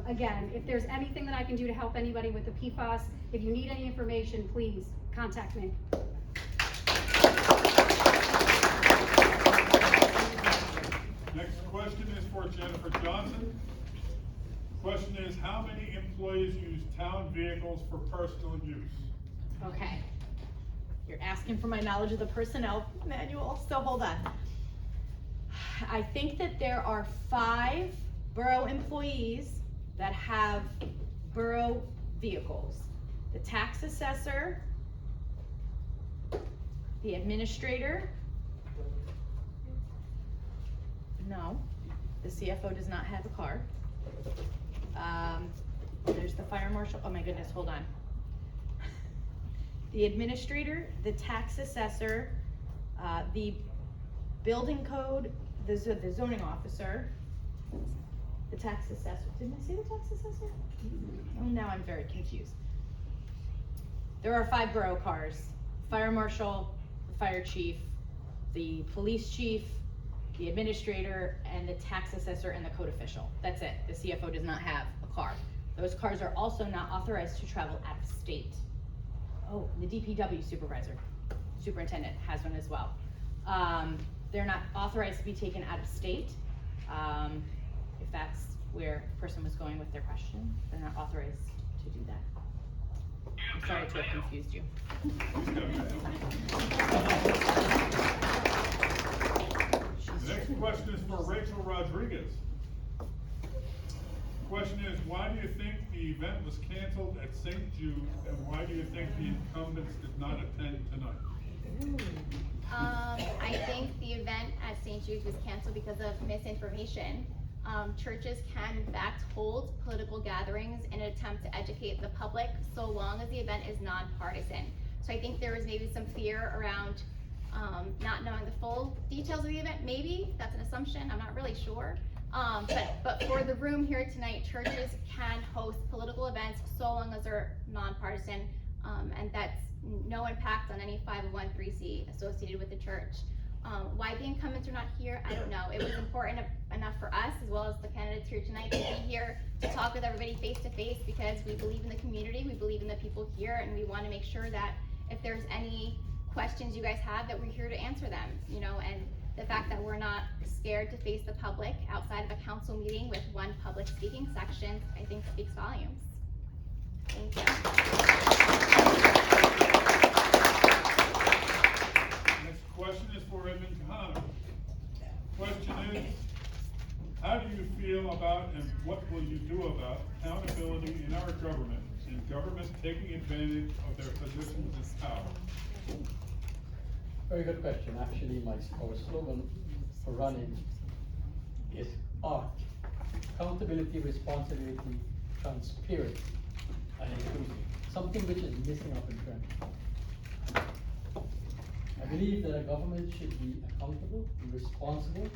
again, if there's anything that I can do to help anybody with the PFAS, if you need any information, please contact me. Next question is for Jennifer Johnson. Question is, how many employees use town vehicles for personal use? Okay. You're asking for my knowledge of the personnel manual, so hold on. I think that there are 5 borough employees that have borough vehicles. The tax assessor, the administrator. No, the CFO does not have a car. There's the fire marshal, oh my goodness, hold on. The administrator, the tax assessor, the building code, the zoning officer, the tax assessor. Didn't I say the tax assessor? Oh, now I'm very confused. There are 5 borough cars: fire marshal, the fire chief, the police chief, the administrator, and the tax assessor and the code official. That's it. The CFO does not have a car. Those cars are also not authorized to travel out of state. Oh, the DPW superintendent has one as well. They're not authorized to be taken out of state. If that's where the person was going with their question, they're not authorized to do that. I'm sorry to have confused you. The next question is for Rachel Rodriguez. Question is, why do you think the event was canceled at St. Jude, and why do you think the incumbents did not attend tonight? I think the event at St. Jude's was canceled because of misinformation. Churches can in fact hold political gatherings in an attempt to educate the public, so long as the event is non-partisan. So I think there was maybe some fear around not knowing the full details of the event. Maybe that's an assumption, I'm not really sure. But for the room here tonight, churches can host political events so long as they're nonpartisan, and that's no impact on any 501(c) associated with the church. Why the incumbents are not here, I don't know. It was important enough for us, as well as the candidates here tonight, to be here to talk with everybody face to face, because we believe in the community, we believe in the people here, and we want to make sure that if there's any questions you guys have, that we're here to answer them, you know, and the fact that we're not scared to face the public outside of a council meeting with one public speaking section, I think speaks volumes. Thank you. Next question is for Edmund Khanoo. Question is, how do you feel about and what will you do about accountability in our government and government taking advantage of their positions of power? Very good question. Actually, our slogan for running is ART: accountability, responsibility, transparency, and inclusion. Something which is missing up in trend. I believe that a government should be accountable and responsible,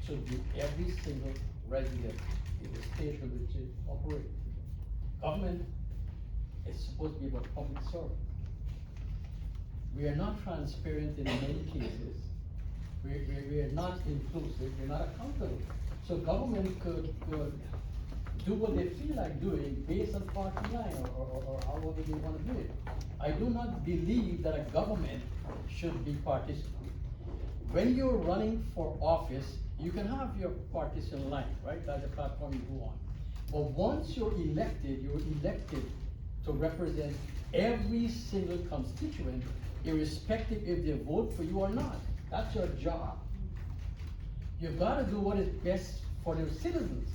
should be every single resident in the state in which it operates. Government is supposed to be about public service. We are not transparent in many cases. We are not inclusive, we're not accountable. So government could do what they feel like doing based on party line or however they want to do it. I do not believe that a government should be partisan. When you're running for office, you can have your partisan line, right? That's the platform you go on. But once you're elected to represent every single constituent, irrespective if they vote for you or not. That's your job. You've got to do what is best for the citizens.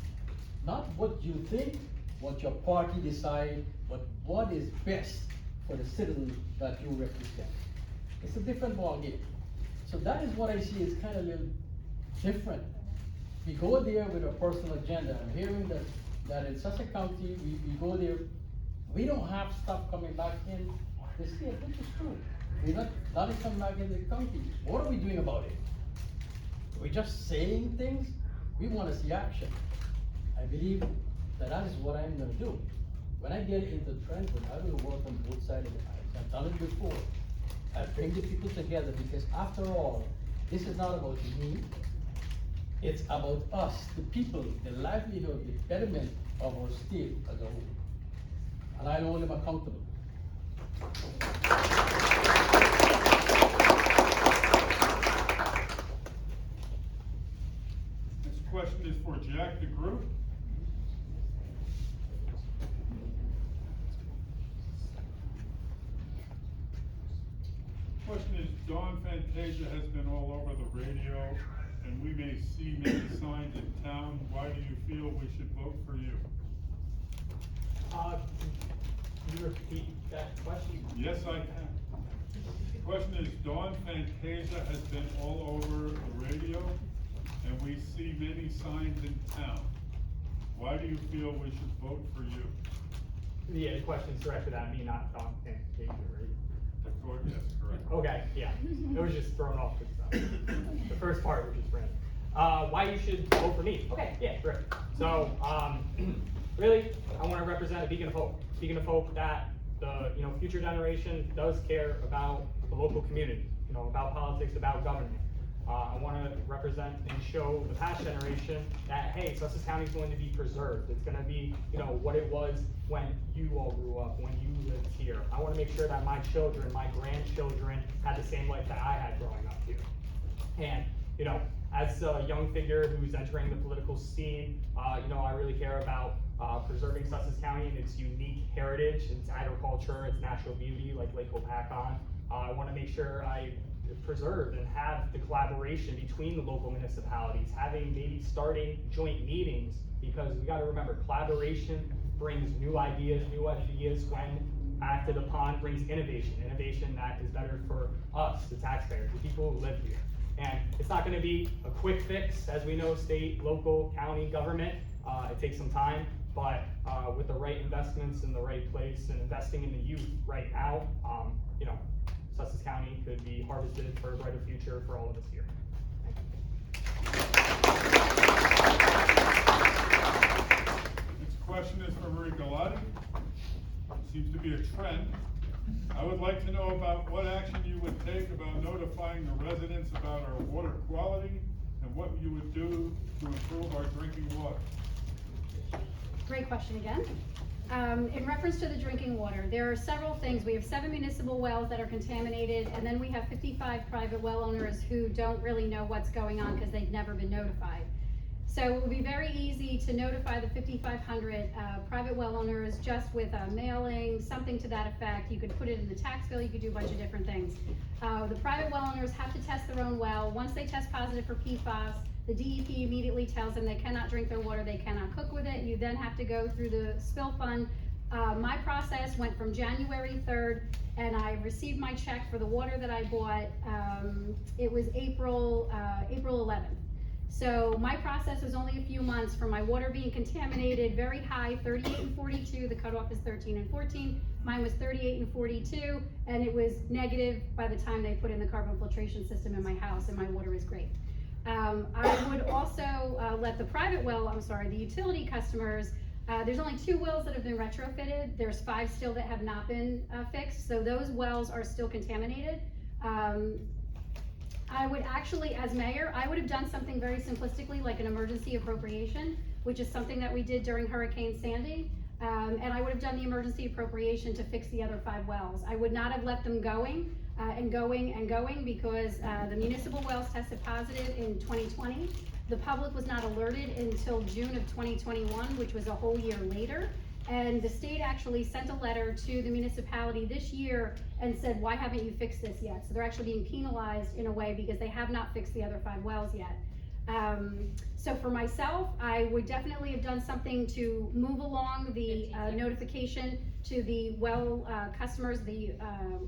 Not what you think, what your party decides, but what is best for the citizens that you represent. It's a different ballgame. So that is what I see is kind of a little different. We go there with a personal agenda. I'm hearing that in Sussex County, we go there, we don't have stuff coming back in the state, which is true. We're not coming back in the county. What are we doing about it? We're just saying things? We want to see action. I believe that is what I'm going to do. When I get into Trentwood, I will work on both sides of the aisle. I've done it before. I bring the people together because after all, this is not about me. It's about us, the people, the livelihood, the betterment of our state as a whole. And I'll hold them accountable. Next question is for Jack DeGroot. Dawn Fantasia has been all over the radio, and we may see many signs in town. Why do you feel we should vote for you? Can you repeat that question? Yes, I can. The question is, Dawn Fantasia has been all over the radio, and we see many signs in town. Why do you feel we should vote for you? Yeah, the question's directed at me, not Don Fantasia, right? Yes, correct. Okay, yeah, it was just thrown off because the first part was just random. Why you should vote for me? Okay, yeah, great. So, really, I want to represent a beacon of hope that the future generation does care about the local community, about politics, about government. I want to represent and show the past generation that, hey, Sussex County is going to be preserved. It's going to be, what it was when you all grew up, when you lived here. I want to make sure that my children, my grandchildren had the same life that I had growing up here. And, as a young figure who's entering the political scene, I really care about preserving Sussex County and its unique heritage, its agriculture, its natural beauty, like Lake Hopatcong. I want to make sure I preserve and have the collaboration between the local municipalities, starting joint meetings, because we got to remember, collaboration brings new ideas when acted upon brings innovation that is better for us, the taxpayers, the people who live here. And it's not going to be a quick fix, as we know, state, local, county government. It takes some time, but with the right investments in the right place and investing in the youth right now, Sussex County could be harvested for a brighter future for all of us here. Thank you. Next question is for Marie Galate. Seems to be a trend. I would like to know about what action you would take about notifying the residents about our water quality and what you would do to improve our drinking water. Great question again. In reference to the drinking water, there are several things. We have 7 municipal wells that are contaminated, and then we have 55 private well owners who don't really know what's going on because they've never been notified. So it would be very easy to notify the 5,500 private well owners just with a mailing, something to that effect. You could put it in the tax bill, you could do a bunch of different things. The private well owners have to test their own well. Once they test positive for PFAS, the DEP immediately tells them they cannot drink their water, they cannot cook with it. You then have to go through the spill fund. My process went from January 3rd, and I received my check for the water that I bought. It was April 11th. So my process was only a few months from my water being contaminated, very high, 38 and 42. The cutoff is 13 and 14. Mine was 38 and 42, and it was negative by the time they put in the carbon filtration system in my house, and my water is great. I would also let the utility customers, there's only 2 wells that have been retrofitted. There's 5 still that have not been fixed, so those wells are still contaminated. I would actually, as mayor, I would have done something very simplistically like an emergency appropriation, which is something that we did during Hurricane Sandy. And I would have done the emergency appropriation to fix the other 5 wells. I would not have let them going because the municipal wells tested positive in 2020. The public was not alerted until June of 2021, which was a whole year later. And the state actually sent a letter to the municipality this year and said, why haven't you fixed this yet? So they're actually being penalized in a way because they have not fixed the other 5 wells yet. So for myself, I would definitely have done something to move along the notification to the well customers, the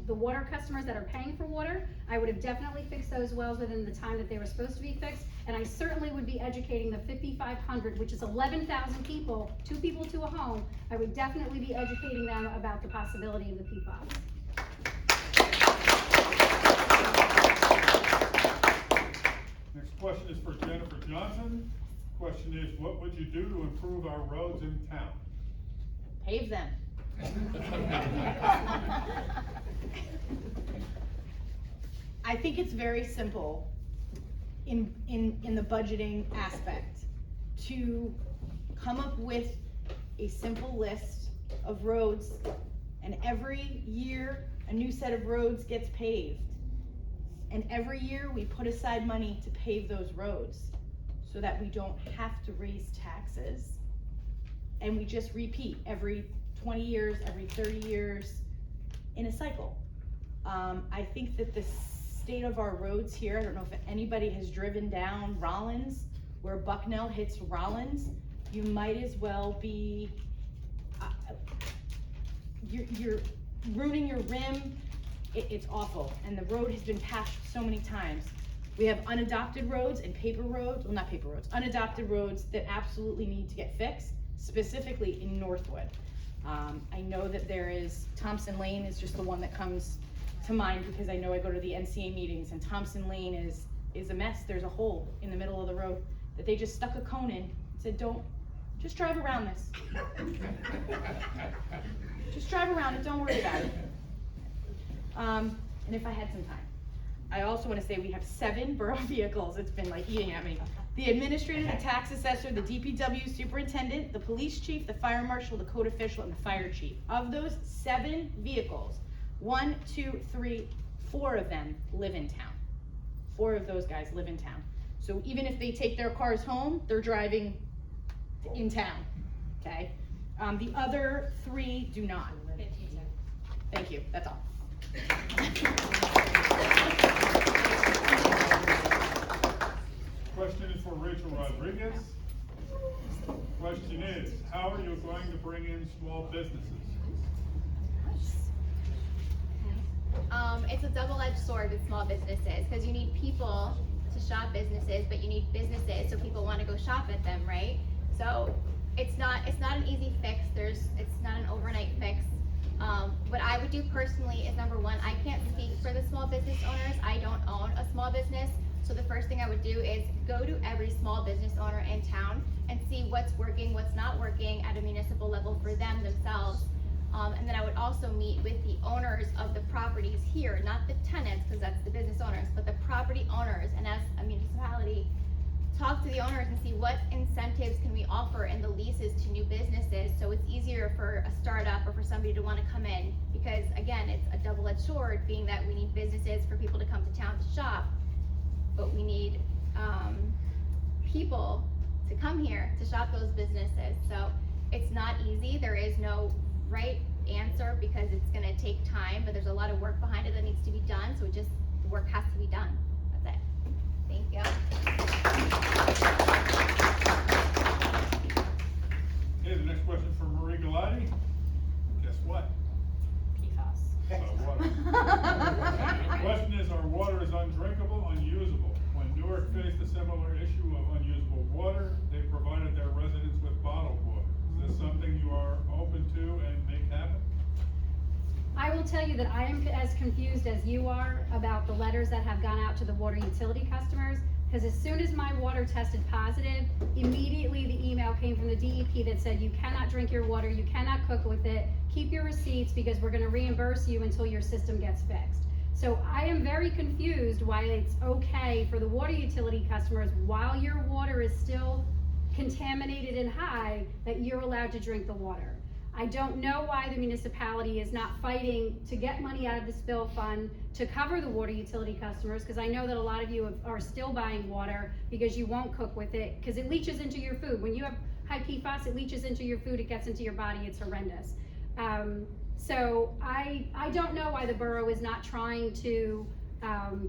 water customers that are paying for water. I would have definitely fixed those wells within the time that they were supposed to be fixed. And I certainly would be educating the 5,500, which is 11,000 people, 2 people to a home. I would definitely be educating them about the possibility of the PFAS. Next question is for Jennifer Johnson. Question is, what would you do to improve our roads in town? Pave them. I think it's very simple in the budgeting aspect to come up with a simple list of roads, and every year a new set of roads gets paved. And every year we put aside money to pave those roads so that we don't have to raise taxes. And we just repeat every 20 years, every 30 years in a cycle. I think that the state of our roads here, I don't know if anybody has driven down Rollins, where Bucknell hits Rollins, you might as well be, you're ruining your rim. It's awful, and the road has been patched so many times. We have unadopted roads and paper roads, well, not paper roads, unadopted roads that absolutely need to get fixed, specifically in Northwood. I know that there is, Thompson Lane is just the one that comes to mind because I know I go to the NCA meetings, and Thompson Lane is a mess. There's a hole in the middle of the road that they just stuck a cone in, said, just drive around this. Just drive around it, don't worry about it. And if I had some time. I also want to say we have 7 borough vehicles. It's been like eating at me. The administrator, the tax assessor, the DPW superintendent, the police chief, the fire marshal, the code official, and the fire chief. Of those 7 vehicles, 1, 2, 3, 4 of them live in town. 4 of those guys live in town. So even if they take their cars home, they're driving in town, okay? The other 3 do not. Thank you, that's all. Question is for Rachel Rodriguez. Question is, how are you going to bring in small businesses? It's a double-edged sword with small businesses, because you need people to shop businesses, but you need businesses so people want to go shop at them, right? So it's not an easy fix. It's not an overnight fix. What I would do personally is, number one, I can't speak for the small business owners. I don't own a small business. So the first thing I would do is go to every small business owner in town and see what's working, what's not working at a municipal level for them themselves. And then I would also meet with the owners of the properties here, not the tenants, because that's the business owners, but the property owners, and as a municipality, talk to the owners and see what incentives can we offer in the leases to new businesses, so it's easier for a startup or for somebody to want to come in, because again, it's a double-edged sword, being that we need businesses for people to come to town to shop, but we need people to come here to shop those businesses. So it's not easy. There is no right answer because it's going to take time, but there's a lot of work behind it that needs to be done. So the work has to be done. That's it. Thank you. Okay, the next question from Marie Galate. Guess what? PFAS. Water. The question is, our water is undrinkable, unusable. When Newark faced a similar issue of unusable water, they provided their residents with bottled water. Is this something you are open to and make happen? I will tell you that I am as confused as you are about the letters that have gone out to the water utility customers, because as soon as my water tested positive, immediately the email came from the DEP that said, you cannot drink your water, you cannot cook with it, keep your receipts because we're gonna reimburse you until your system gets fixed. So I am very confused why it's okay for the water utility customers, while your water is still contaminated and high, that you're allowed to drink the water. I don't know why the municipality is not fighting to get money out of the spill fund to cover the water utility customers, because I know that a lot of you are still buying water because you won't cook with it, because it leaches into your food. When you have high PFAS, it leaches into your food, it gets into your body, it's horrendous. So I don't know why the borough is not trying to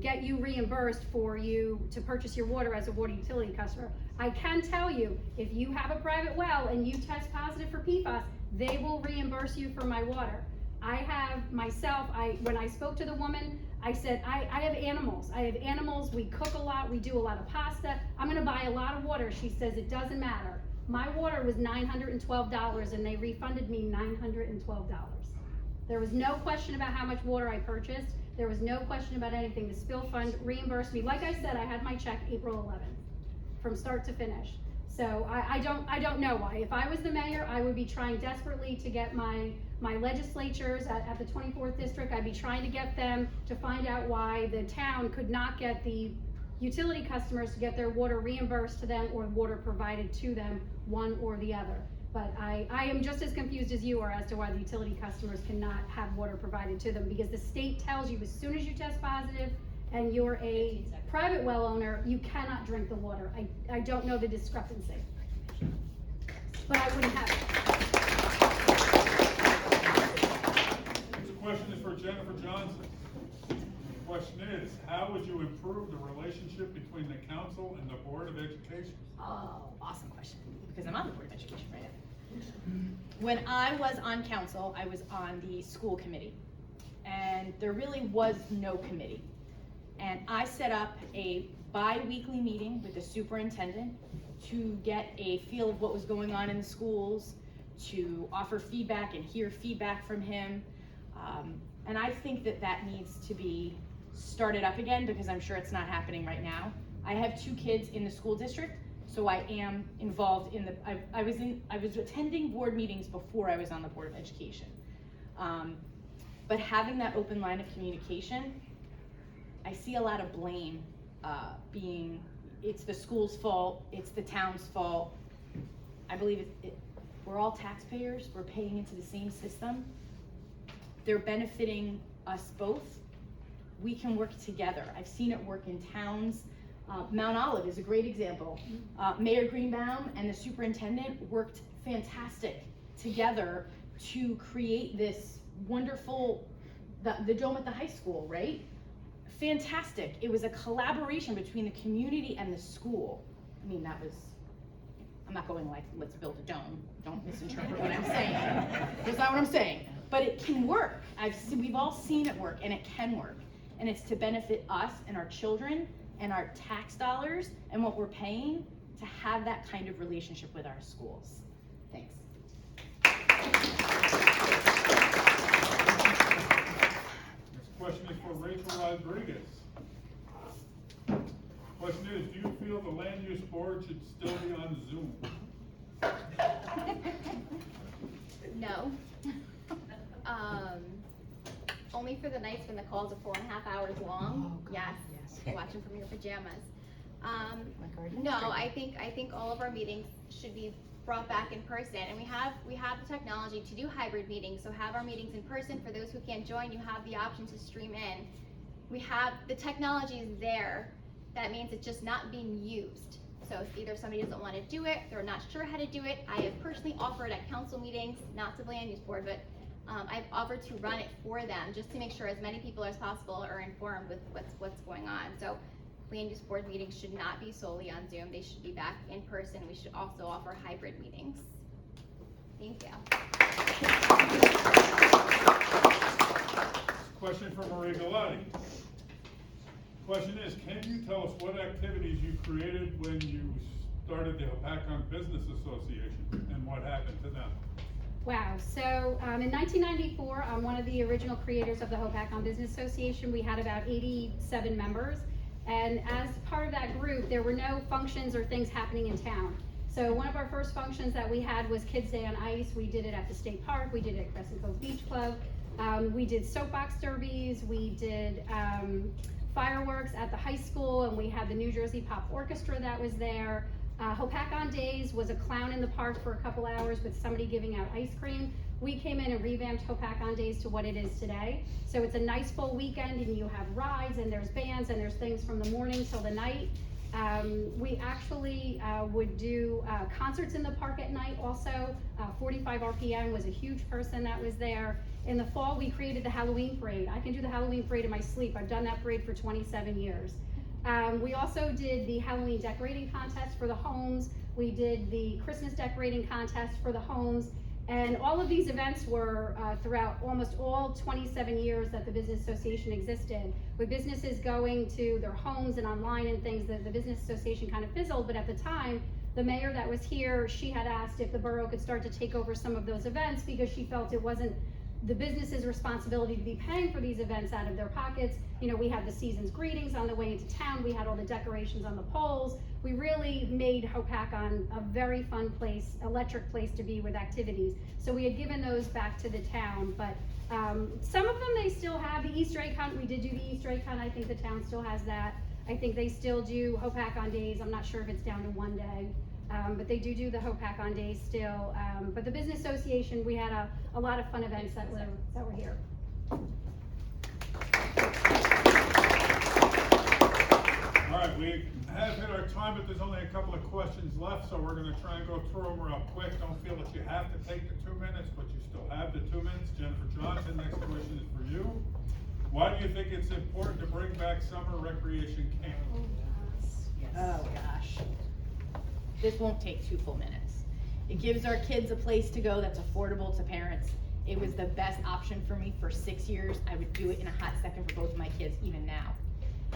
get you reimbursed for you to purchase your water as a water utility customer. I can tell you, if you have a private well and you test positive for PFAS, they will reimburse you for my water. I have myself, when I spoke to the woman, I said, I have animals. We cook a lot, we do a lot of pasta. I'm gonna buy a lot of water. She says, it doesn't matter. My water was $912 and they refunded me $912. There was no question about how much water I purchased. There was no question about anything. The spill fund reimbursed me. Like I said, I had my check April 11th, from start to finish. So I don't know why. If I was the mayor, I would be trying desperately to get my legislatures at the 24th district. I'd be trying to get them to find out why the town could not get the utility customers to get their water reimbursed to them or water provided to them, one or the other. But I am just as confused as you are as to why the utility customers cannot have water provided to them, because the state tells you as soon as you test positive and you're a private well owner, you cannot drink the water. I don't know the discrepancy, but I wouldn't have it. This question is for Jennifer Johnson. The question is, how would you improve the relationship between the council and the Board of Education? Oh, awesome question, because I'm on the Board of Education right now. When I was on council, I was on the school committee, and there really was no committee. And I set up a bi-weekly meeting with the superintendent to get a feel of what was going on in the schools, to offer feedback and hear feedback from him. And I think that that needs to be started up again, because I'm sure it's not happening right now. I have 2 kids in the school district, so I am involved in the, I was attending board meetings before I was on the Board of Education. But having that open line of communication, I see a lot of blame being, it's the school's fault, it's the town's fault. I believe we're all taxpayers, we're paying into the same system. They're benefiting us both. We can work together. I've seen it work in towns. Mount Olive is a great example. Mayor Greenbaum and the superintendent worked fantastic together to create this wonderful, the dome at the high school, right? Fantastic. It was a collaboration between the community and the school. I mean, that was, I'm not going like, let's build a dome. Don't misinterpret what I'm saying. That's not what I'm saying. But it can work. We've all seen it work, and it can work. And it's to benefit us and our children and our tax dollars and what we're paying to have that kind of relationship with our schools. Thanks. This question is for Rachel Rodriguez. Question is, do you feel the land use board should still be on Zoom? No. Only for the nights when the calls are 4.5 hours long. Oh, yes. Watch them from your pajamas. No, I think all of our meetings should be brought back in person, and we have the technology to do hybrid meetings. So have our meetings in person. For those who can't join, you have the option to stream in. We have the technology is there. That means it's just not being used. So if either somebody doesn't want to do it, they're not sure how to do it. I have personally offered at council meetings, not to the land use board, but I've offered to run it for them just to make sure as many people as possible are informed with what's going on. So land use board meetings should not be solely on Zoom. They should be back in person. We should also offer hybrid meetings. Thank you. Question for Marie Galate. Question is, can you tell us what activities you created when you started the Hopatcong Business Association and what happened to them? Wow, so in 1994, I'm one of the original creators of the Hopatcong Business Association. We had about 87 members, and as part of that group, there were no functions or things happening in town. So one of our first functions that we had was Kids Day on Ice. We did it at the state park, we did it at Crescent Cove Beach Club, we did soapbox derbies, we did fireworks at the high school, and we had the New Jersey Pop Orchestra that was there. Hopatcong Days was a clown in the park for a couple hours with somebody giving out ice cream. We came in and revamped Hopatcong Days to what it is today. So it's a nice full weekend, and you have rides, and there's bands, and there's things from the morning till the night. We actually would do concerts in the park at night also. 45 RPM was a huge person that was there. In the fall, we created the Halloween parade. I can do the Halloween parade in my sleep. I've done that parade for 27 years. We also did the Halloween decorating contest for the homes. We did the Christmas decorating contest for the homes. And all of these events were throughout almost all 27 years that the Business Association existed. With businesses going to their homes and online and things, the Business Association kind of fizzled, but at the time, the mayor that was here, she had asked if the borough could start to take over some of those events because she felt it wasn't the business's responsibility to be paying for these events out of their pockets. You know, we had the season's greetings on the way into town, we had all the decorations on the poles. We really made Hopatcong a very fun place, electric place to be with activities. So we had given those back to the town, but some of them they still have. The Easter egg hunt, we did do the Easter egg hunt, I think the town still has that. I think they still do Hopatcong Days, I'm not sure if it's down to one day. But they do the Hopatcong Days still. But the Business Association, we had a lot of fun events that were here. All right, we have hit our time, but there's only a couple of questions left, so we're gonna try and go through them real quick. Don't feel that you have to take the 2 minutes, but you still have the 2 minutes. Jennifer Johnson, next question is for you. Why do you think it's important to bring back summer recreation camp? Oh, gosh. This won't take 2 full minutes. It gives our kids a place to go that's affordable to parents. It was the best option for me for 6 years. I would do it in a hot second for both of my kids, even now.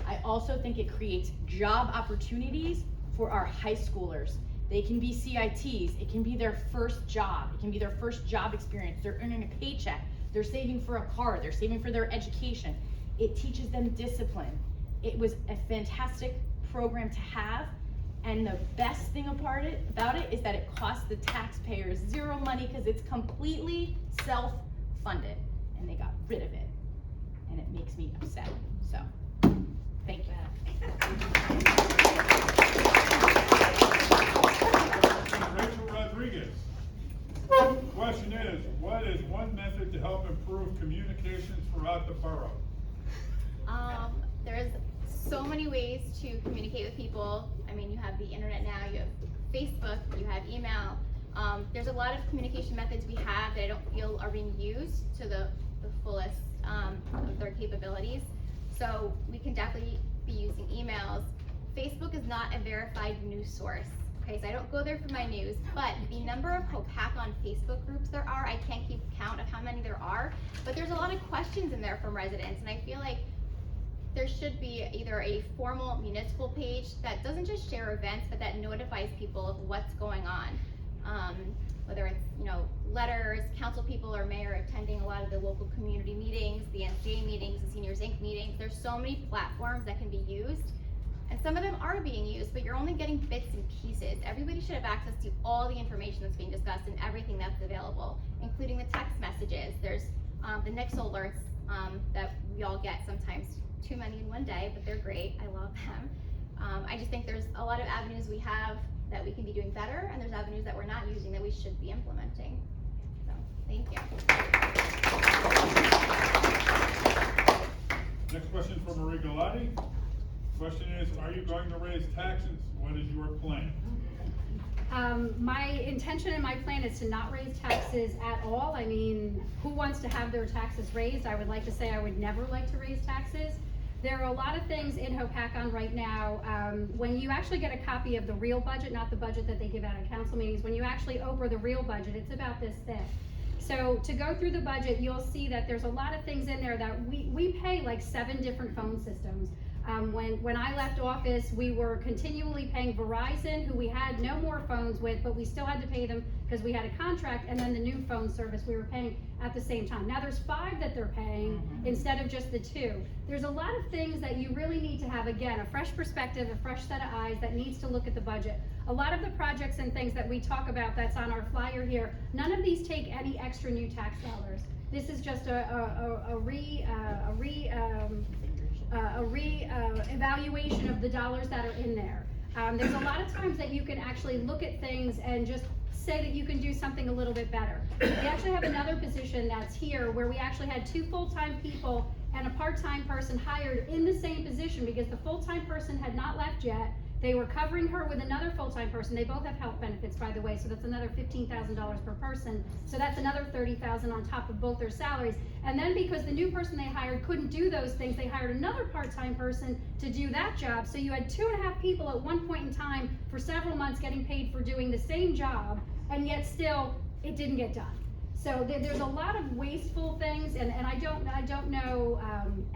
I also think it creates job opportunities for our high schoolers. They can be CITs, it can be their first job, it can be their first job experience, they're earning a paycheck, they're saving for a car, they're saving for their education. It teaches them discipline. It was a fantastic program to have, and the best thing about it is that it costs the taxpayers zero money because it's completely self-funded, and they got rid of it, and it makes me upset, so, thank you. Rachel Rodriguez. Question is, what is one method to help improve communications throughout the borough? There's so many ways to communicate with people. I mean, you have the internet now, you have Facebook, you have email. There's a lot of communication methods we have that I don't feel are being used to the fullest of their capabilities. So we can definitely be using emails. Facebook is not a verified news source. Okay, so I don't go there for my news, but the number of Hopatcong Facebook groups there are, I can't keep count of how many there are, but there's a lot of questions in there from residents, and I feel like there should be either a formal municipal page that doesn't just share events, but that notifies people of what's going on. Whether it's, letters, council people or mayor attending a lot of the local community meetings, the NCA meetings, the Seniors Inc. meetings. There's so many platforms that can be used. And some of them are being used, but you're only getting bits and pieces. Everybody should have access to all the information that's being discussed and everything that's available, including the text messages. There's the Nix alerts that we all get sometimes, too many in one day, but they're great. I love them. I just think there's a lot of avenues we have that we can be doing better, and there's avenues that we're not using that we should be implementing. So, thank you. Next question from Marie Galate. Question is, are you going to raise taxes? What is your plan? My intention and my plan is to not raise taxes at all. I mean, who wants to have their taxes raised? I would like to say I would never like to raise taxes. There are a lot of things in Hopatcong right now. When you actually get a copy of the real budget, not the budget that they give out at council meetings, when you actually open the real budget, it's about this thick. So to go through the budget, you'll see that there's a lot of things in there that we pay like 7 different phone systems. When I left office, we were continually paying Verizon, who we had no more phones with, but we still had to pay them because we had a contract, and then the new phone service we were paying at the same time. Now there's 5 that they're paying instead of just the 2. There's a lot of things that you really need to have, again, a fresh perspective, a fresh set of eyes that needs to look at the budget. A lot of the projects and things that we talk about that's on our flyer here, none of these take any extra new tax dollars. This is just a evaluation of the dollars that are in there. There's a lot of times that you can actually look at things and just say that you can do something a little bit better. We actually have another position that's here where we actually had 2 full-time people and a part-time person hired in the same position because the full-time person had not left yet. They were covering her with another full-time person. They both have health benefits, by the way, so that's another $15,000 per person. So that's another $30,000 on top of both their salaries. And then because the new person they hired couldn't do those things, they hired another part-time person to do that job. So you had 2.5 people at one point in time for several months getting paid for doing the same job, and yet still it didn't get done. So there's a lot of wasteful things, and I don't know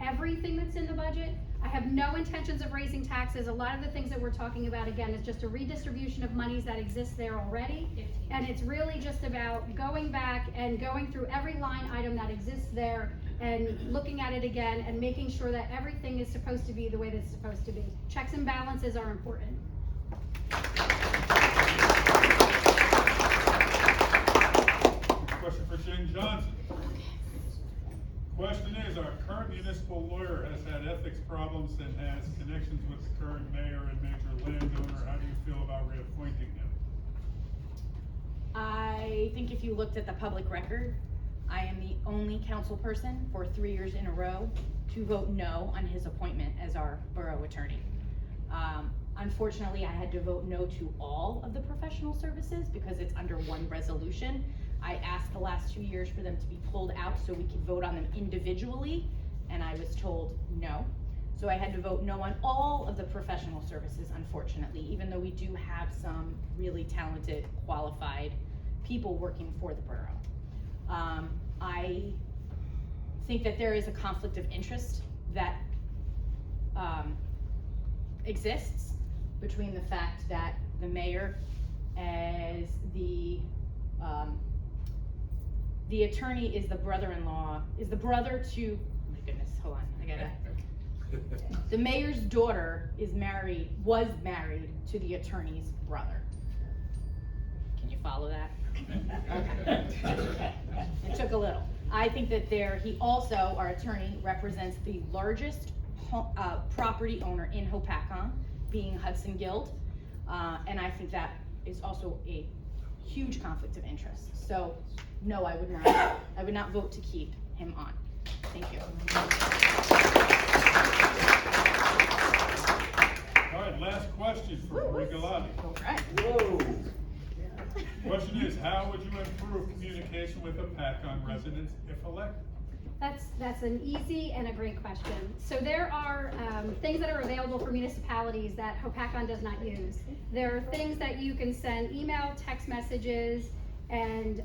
everything that's in the budget. I have no intentions of raising taxes. A lot of the things that we're talking about, again, is just a redistribution of monies that exist there already. And it's really just about going back and going through every line item that exists there and looking at it again and making sure that everything is supposed to be the way that it's supposed to be. Checks and balances are important. Question for Jen Johnson. Question is, our current municipal lawyer has had ethics problems and has connections with the current mayor and major landowner. How do you feel about reappointing him? I think if you looked at the public record, I am the only council person for 3 years in a row to vote no on his appointment as our borough attorney. Unfortunately, I had to vote no to all of the professional services because it's under one resolution. I asked the last 2 years for them to be pulled out so we could vote on them individually, and I was told no. So I had to vote no on all of the professional services, unfortunately, even though we do have some really talented, qualified people working for the borough. I think that there is a conflict of interest that exists between the fact that the mayor as the attorney is the brother-in-law, is the brother to, oh my goodness, hold on, I gotta. The mayor's daughter is married, was married to the attorney's brother. Can you follow that? Okay. It took a little. I think that he also, our attorney, represents the largest property owner in Hopatcong, being Hudson Guild. And I think that is also a huge conflict of interest. So, no, I would not vote to keep him on. Thank you. All right, last question for Marie Galate. All right. Whoa. Question is, how would you improve communication with Hopatcong residents if elected? That's an easy and a great question. So there are things that are available for municipalities that Hopatcong does not use. There are things that you can send email, text messages, and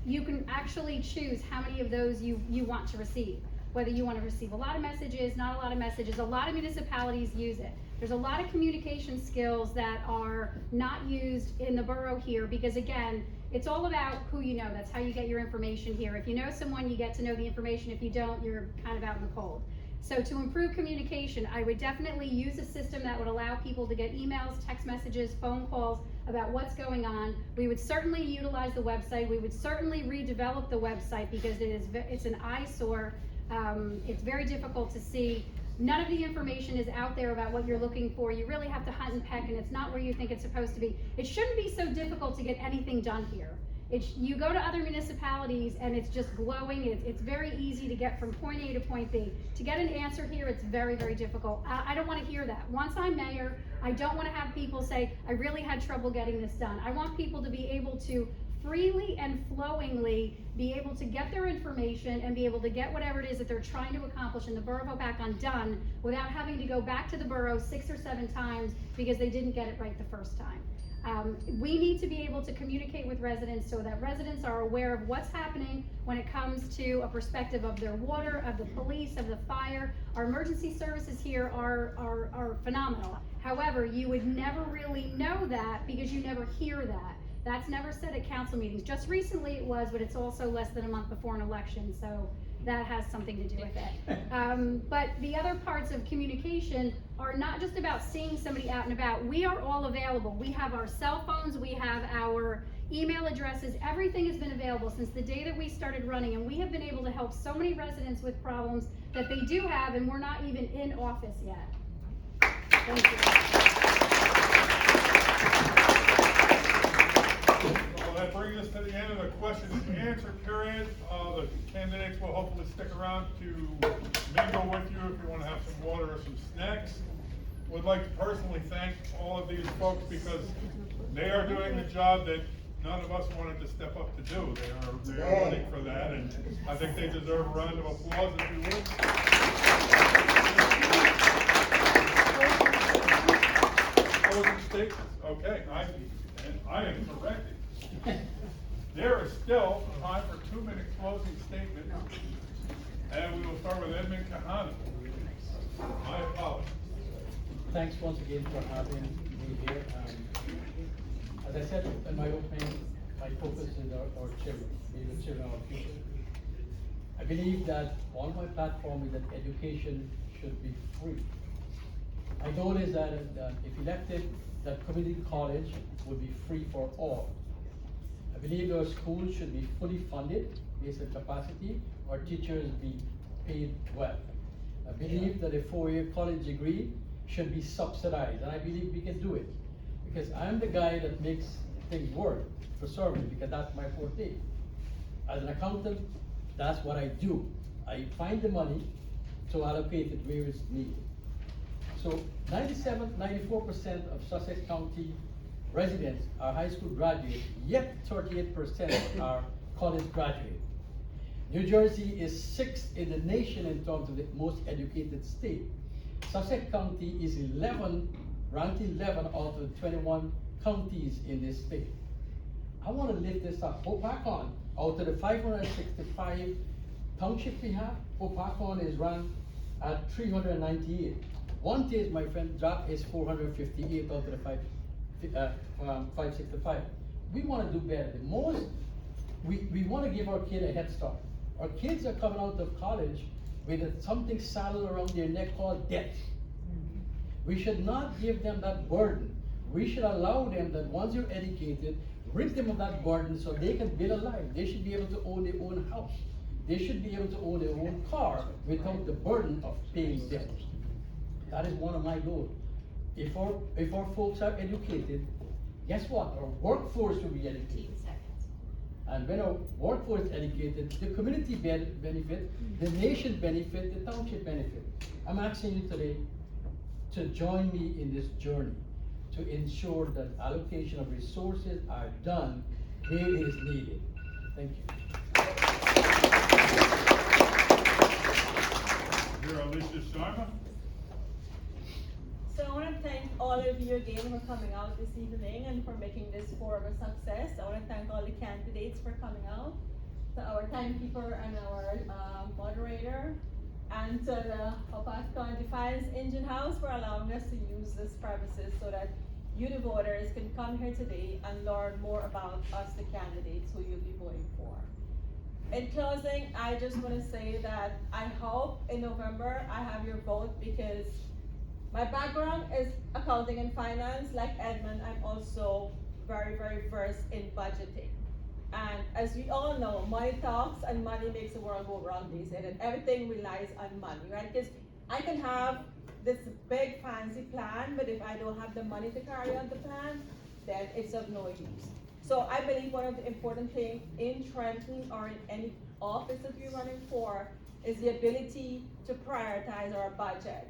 you can actually choose how many of those you want to receive. Whether you want to receive a lot of messages, not a lot of messages. A lot of municipalities use it. There's a lot of communication skills that are not used in the borough here because, again, it's all about who you know. That's how you get your information here. If you know someone, you get to know the information. If you don't, you're kind of out in the cold. So to improve communication, I would definitely use a system that would allow people to get emails, text messages, phone calls about what's going on. We would certainly utilize the website. We would certainly redevelop the website because it's an eyesore. It's very difficult to see. None of the information is out there about what you're looking for. You really have to hunt and peck, and it's not where you think it's supposed to be. It shouldn't be so difficult to get anything done here. You go to other municipalities and it's just glowing. It's very easy to get from point A to point B. To get an answer here, it's very, very difficult. I don't want to hear that. Once I'm mayor, I don't want to have people say, I really had trouble getting this done. I want people to be able to freely and flowingly be able to get their information and be able to get whatever it is that they're trying to accomplish in the borough of Hopatcong done without having to go back to the borough 6 or 7 times because they didn't get it right the first time. We need to be able to communicate with residents so that residents are aware of what's happening when it comes to a perspective of their water, of the police, of the fire. Our emergency services here are phenomenal. However, you would never really know that because you never hear that. That's never said at council meetings. Just recently it was, but it's also less than a month before an election, so that has something to do with it. But the other parts of communication are not just about seeing somebody out and about. We are all available. We have our cell phones, we have our email addresses. Everything has been available since the day that we started running, and we have been able to help so many residents with problems that they do have, and we're not even in office yet. Thank you. Well, that brings us to the end of the question and answer period. The candidates will hopefully stick around to mingle with you if you want to have some water or some snacks. Would like to personally thank all of these folks because they are doing the job that none of us wanted to step up to do. They are running for that, and I think they deserve a round of applause if you would. Closing statements. Okay, I am corrected. There is still time for 2-minute closing statements, and we will start with Edmund Khanoo. My apologies. Thanks once again for having me here. As I said in my opening, my focus is our children, the children of our future. I believe that on my platform is that education should be free. My goal is that if elected, that community college will be free for all. I believe our schools should be fully funded based on capacity, our teachers be paid well. I believe that a 4-year college degree should be subsidized, and I believe we can do it. Because I'm the guy that makes things work for serving, because that's my forte. As an accountant, that's what I do. I find the money to allocate it where it's needed. So 94% of Sussex County residents are high school graduates, yet 38% are college graduates. New Jersey is 6th in the nation in terms of the most educated state. Sussex County is ranked 11 out of 21 counties in this state. I want to lift this up. Hopatcong, out of the 565 townships we have, Hopatcong is ranked at 398. One case, my friend, job is 458 out of the 565. We want to do better. The most, we want to give our kid a head start. Our kids are coming out of college with something saddled around their neck called debt. We should not give them that burden. We should allow them that once you're educated, rid them of that burden so they can build a life. They should be able to own their own house. They should be able to own their own car without the burden of paying debt. That is one of my goals. If our folks are educated, guess what? Our workforce will be educated. And when our workforce is educated, the community benefit, the nation benefit, the township benefit. I'm asking you today to join me in this journey to ensure that allocation of resources are done where it is needed. Thank you. You're Alicia Sharma. So I want to thank all of you again for coming out this evening and for making this forum a success. I want to thank all the candidates for coming out, to our timekeeper and our moderator, and to the Hopatcong Defiance Engine House for allowing us to use this premises so that you, the voters, can come here today and learn more about us, the candidates who you'll be voting for. In closing, I just want to say that I hope in November I have your vote, because my background is accounting and finance. Like Edmund, I'm also very, very versed in budgeting. And as we all know, money talks and money makes the world go round, they said, and everything relies on money, right? Because I can have this big fancy plan, but if I don't have the money to carry on the plan, then it's of no use. So I believe one of the important things in Trenton or in any office that you're running for is the ability to prioritize our budget.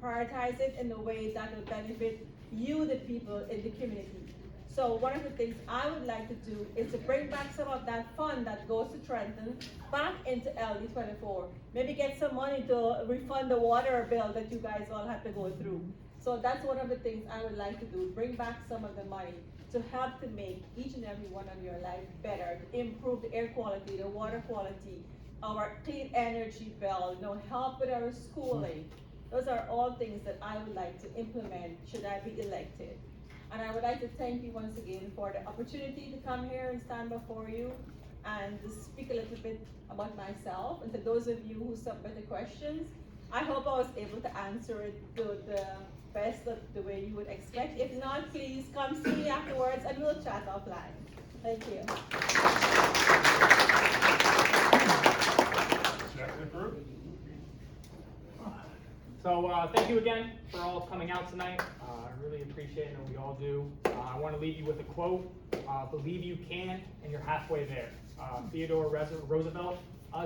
Prioritize it in a way that will benefit you, the people in the community. So one of the things I would like to do is to bring back some of that fund that goes to Trenton back into LD24. Maybe get some money to refund the water bill that you guys all have to go through. So that's one of the things I would like to do, bring back some of the money to help to make each and every one of your life better, to improve the air quality, the water quality, our clean energy bill, help with our schooling. Those are all things that I would like to implement should I be elected. And I would like to thank you once again for the opportunity to come here and stand before you and to speak a little bit about myself. And to those of you who submitted questions, I hope I was able to answer it to the best of the way you would expect. If not, please come see me afterwards and we'll chat offline. Thank you. DeGroot. So thank you again for all coming out tonight. I really appreciate it, and we all do. I want to leave you with a quote: "Believe you can, and you're halfway there." Theodore Roosevelt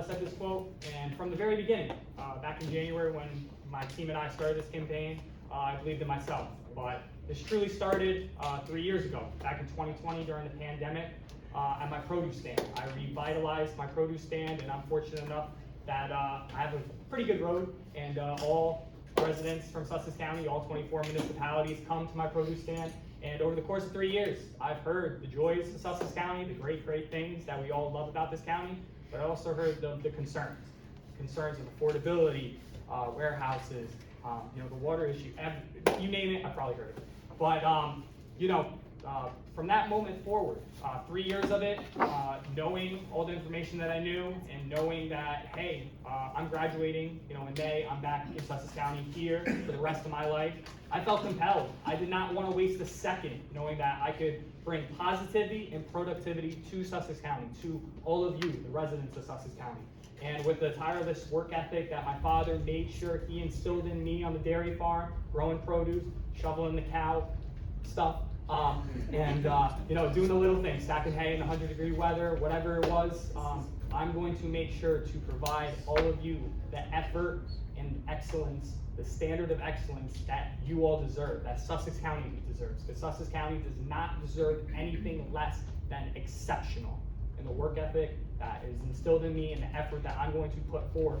said this quote, and from the very beginning, back in January when my team and I started this campaign, I believed in myself. But this truly started 3 years ago, back in 2020 during the pandemic, at my produce stand. I revitalized my produce stand, and I'm fortunate enough that I have a pretty good road, and all residents from Sussex County, all 24 municipalities come to my produce stand. And over the course of 3 years, I've heard the joys of Sussex County, the great things that we all love about this county, but I also heard the concerns of affordability, warehouses, the water issue, you name it, I've probably heard it. But, from that moment forward, 3 years of it, knowing all the information that I knew and knowing that, hey, I'm graduating, in May, I'm back in Sussex County here for the rest of my life, I felt compelled. I did not want to waste a second knowing that I could bring positivity and productivity to Sussex County, to all of you, the residents of Sussex County. And with the tireless work ethic that my father made sure he instilled in me on the dairy farm, growing produce, shoveling the cow stuff, doing the little things, stacking hay in 100-degree weather, whatever it was, I'm going to make sure to provide all of you the effort and excellence, the standard of excellence that you all deserve, that Sussex County deserves. Because Sussex County does not deserve anything less than exceptional. and the work ethic that is instilled in me and the effort that I'm going to put forth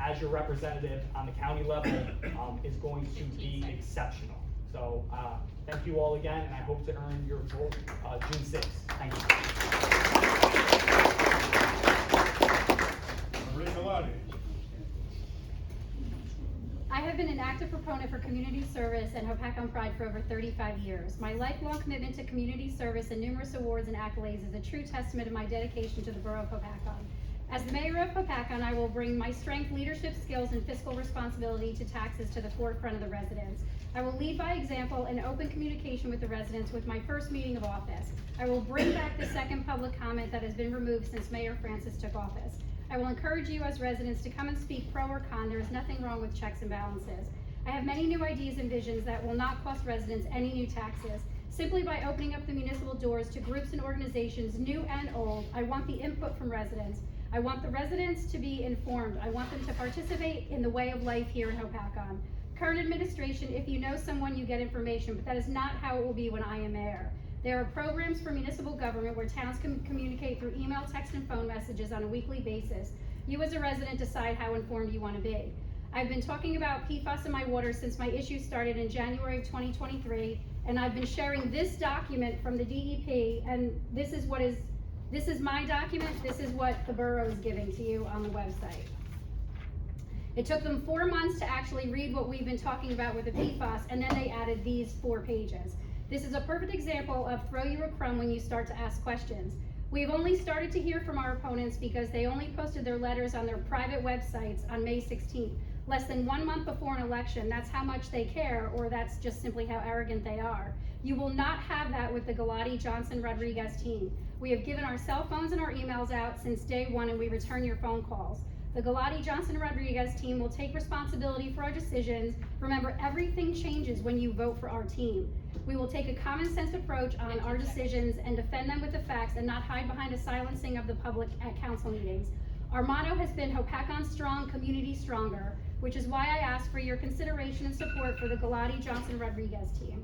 as your representative on the county level is going to be exceptional. So thank you all again, and I hope to earn your vote June 6th. Thank you. Marie Galate. I have been an active proponent for community service and Hopatcong Pride for over 35 years. My lifelong commitment to community service and numerous awards and accolades is a true testament of my dedication to the borough of Hopatcong. As the mayor of Hopatcong, I will bring my strength, leadership skills, and fiscal responsibility to taxes to the forefront of the residents. I will lead by example and open communication with the residents with my first meeting of office. I will bring back the second public comment that has been removed since Mayor Francis took office. I will encourage you as residents to come and speak pro or con. There is nothing wrong with checks and balances. I have many new ideas and visions that will not cost residents any new taxes. Simply by opening up the municipal doors to groups and organizations, new and old, I want the input from residents. I want the residents to be informed. I want them to participate in the way of life here in Hopatcong. Current administration, if you know someone, you get information, but that is not how it will be when I am mayor. There are programs for municipal government where towns can communicate through email, text, and phone messages on a weekly basis. You as a resident decide how informed you want to be. I've been talking about PFAS in my water since my issue started in January of 2023, and I've been sharing this document from the DEP, and this is my document. This is what the borough is giving to you on the website. It took them 4 months to actually read what we've been talking about with the PFAS, and then they added these 4 pages. This is a perfect example of throw you a crumb when you start to ask questions. We've only started to hear from our opponents because they only posted their letters on their private websites on May 16th, less than 1 month before an election. That's how much they care, or that's just simply how arrogant they are. You will not have that with the Galate, Johnson, Rodriguez team. We have given our cell phones and our emails out since day one, and we return your phone calls. The Galate, Johnson, Rodriguez team will take responsibility for our decisions. Remember, everything changes when you vote for our team. We will take a common sense approach on our decisions and defend them with the facts and not hide behind a silencing of the public at council meetings. Our motto has been Hopatcong strong, community stronger, which is why I ask for your consideration and support for the Galate, Johnson, Rodriguez team.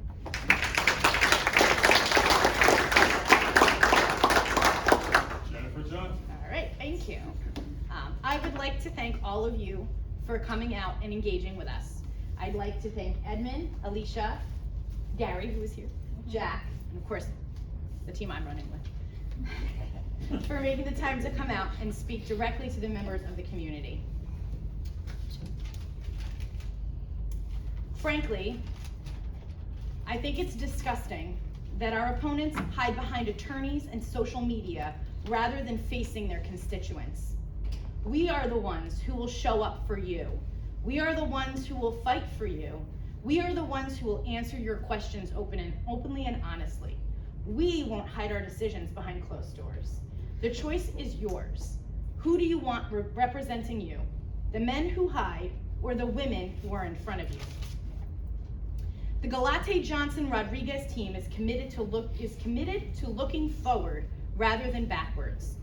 Jennifer Johnson. All right, thank you. I would like to thank all of you for coming out and engaging with us. I'd like to thank Edmund, Alicia, Gary, who is here, Jack, and of course, the team I'm running with, for making the time to come out and speak directly to the members of the community. Frankly, I think it's disgusting that our opponents hide behind attorneys and social media rather than facing their constituents. We are the ones who will show up for you. We are the ones who will fight for you. We are the ones who will answer your questions openly and honestly. We won't hide our decisions behind closed doors. The choice is yours. Who do you want representing you? The men who hide or the women who are in front of you? The Galate, Johnson, Rodriguez team is committed to looking forward rather than backwards.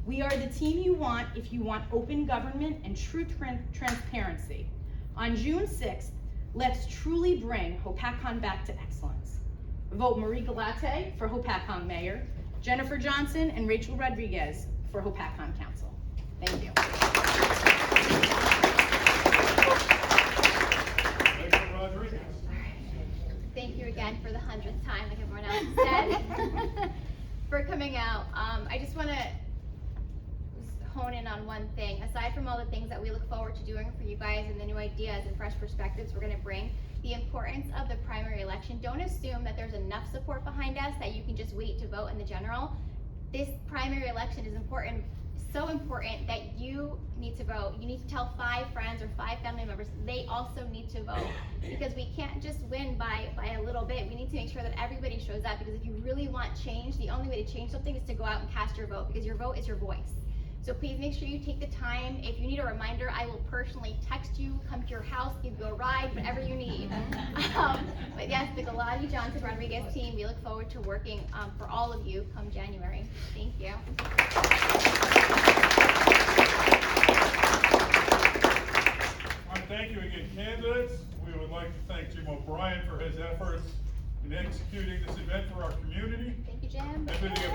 We are the team you want if you want open government and true transparency. On June 6th, let's truly bring Hopatcong back to excellence. Vote Marie Galate for Hopatcong Mayor, Jennifer Johnson and Rachel Rodriguez for Hopatcong Council. Thank you. Rachel Rodriguez. Thank you again for the 100th time, like everyone else said, for coming out. I just want to hone in on one thing. Aside from all the things that we look forward to doing for you guys and the new ideas and fresh perspectives we're going to bring, the importance of the primary election. Don't assume that there's enough support behind us that you can just wait to vote in the general. This primary election is important, so important that you need to vote. You need to tell 5 friends or 5 family members they also need to vote, because we can't just win by a little bit. We need to make sure that everybody shows up, because if you really want change, the only way to change something is to go out and cast your vote, because your vote is your voice. So please make sure you take the time. If you need a reminder, I will personally text you, come to your house, give you a ride, whatever you need. But yes, the Galate, Johnson, Rodriguez team, we look forward to working for all of you come January. Thank you. All right, thank you again, candidates. We would like to thank Jim O'Brien for his efforts in executing this event for our community. Thank you, Jim. Everything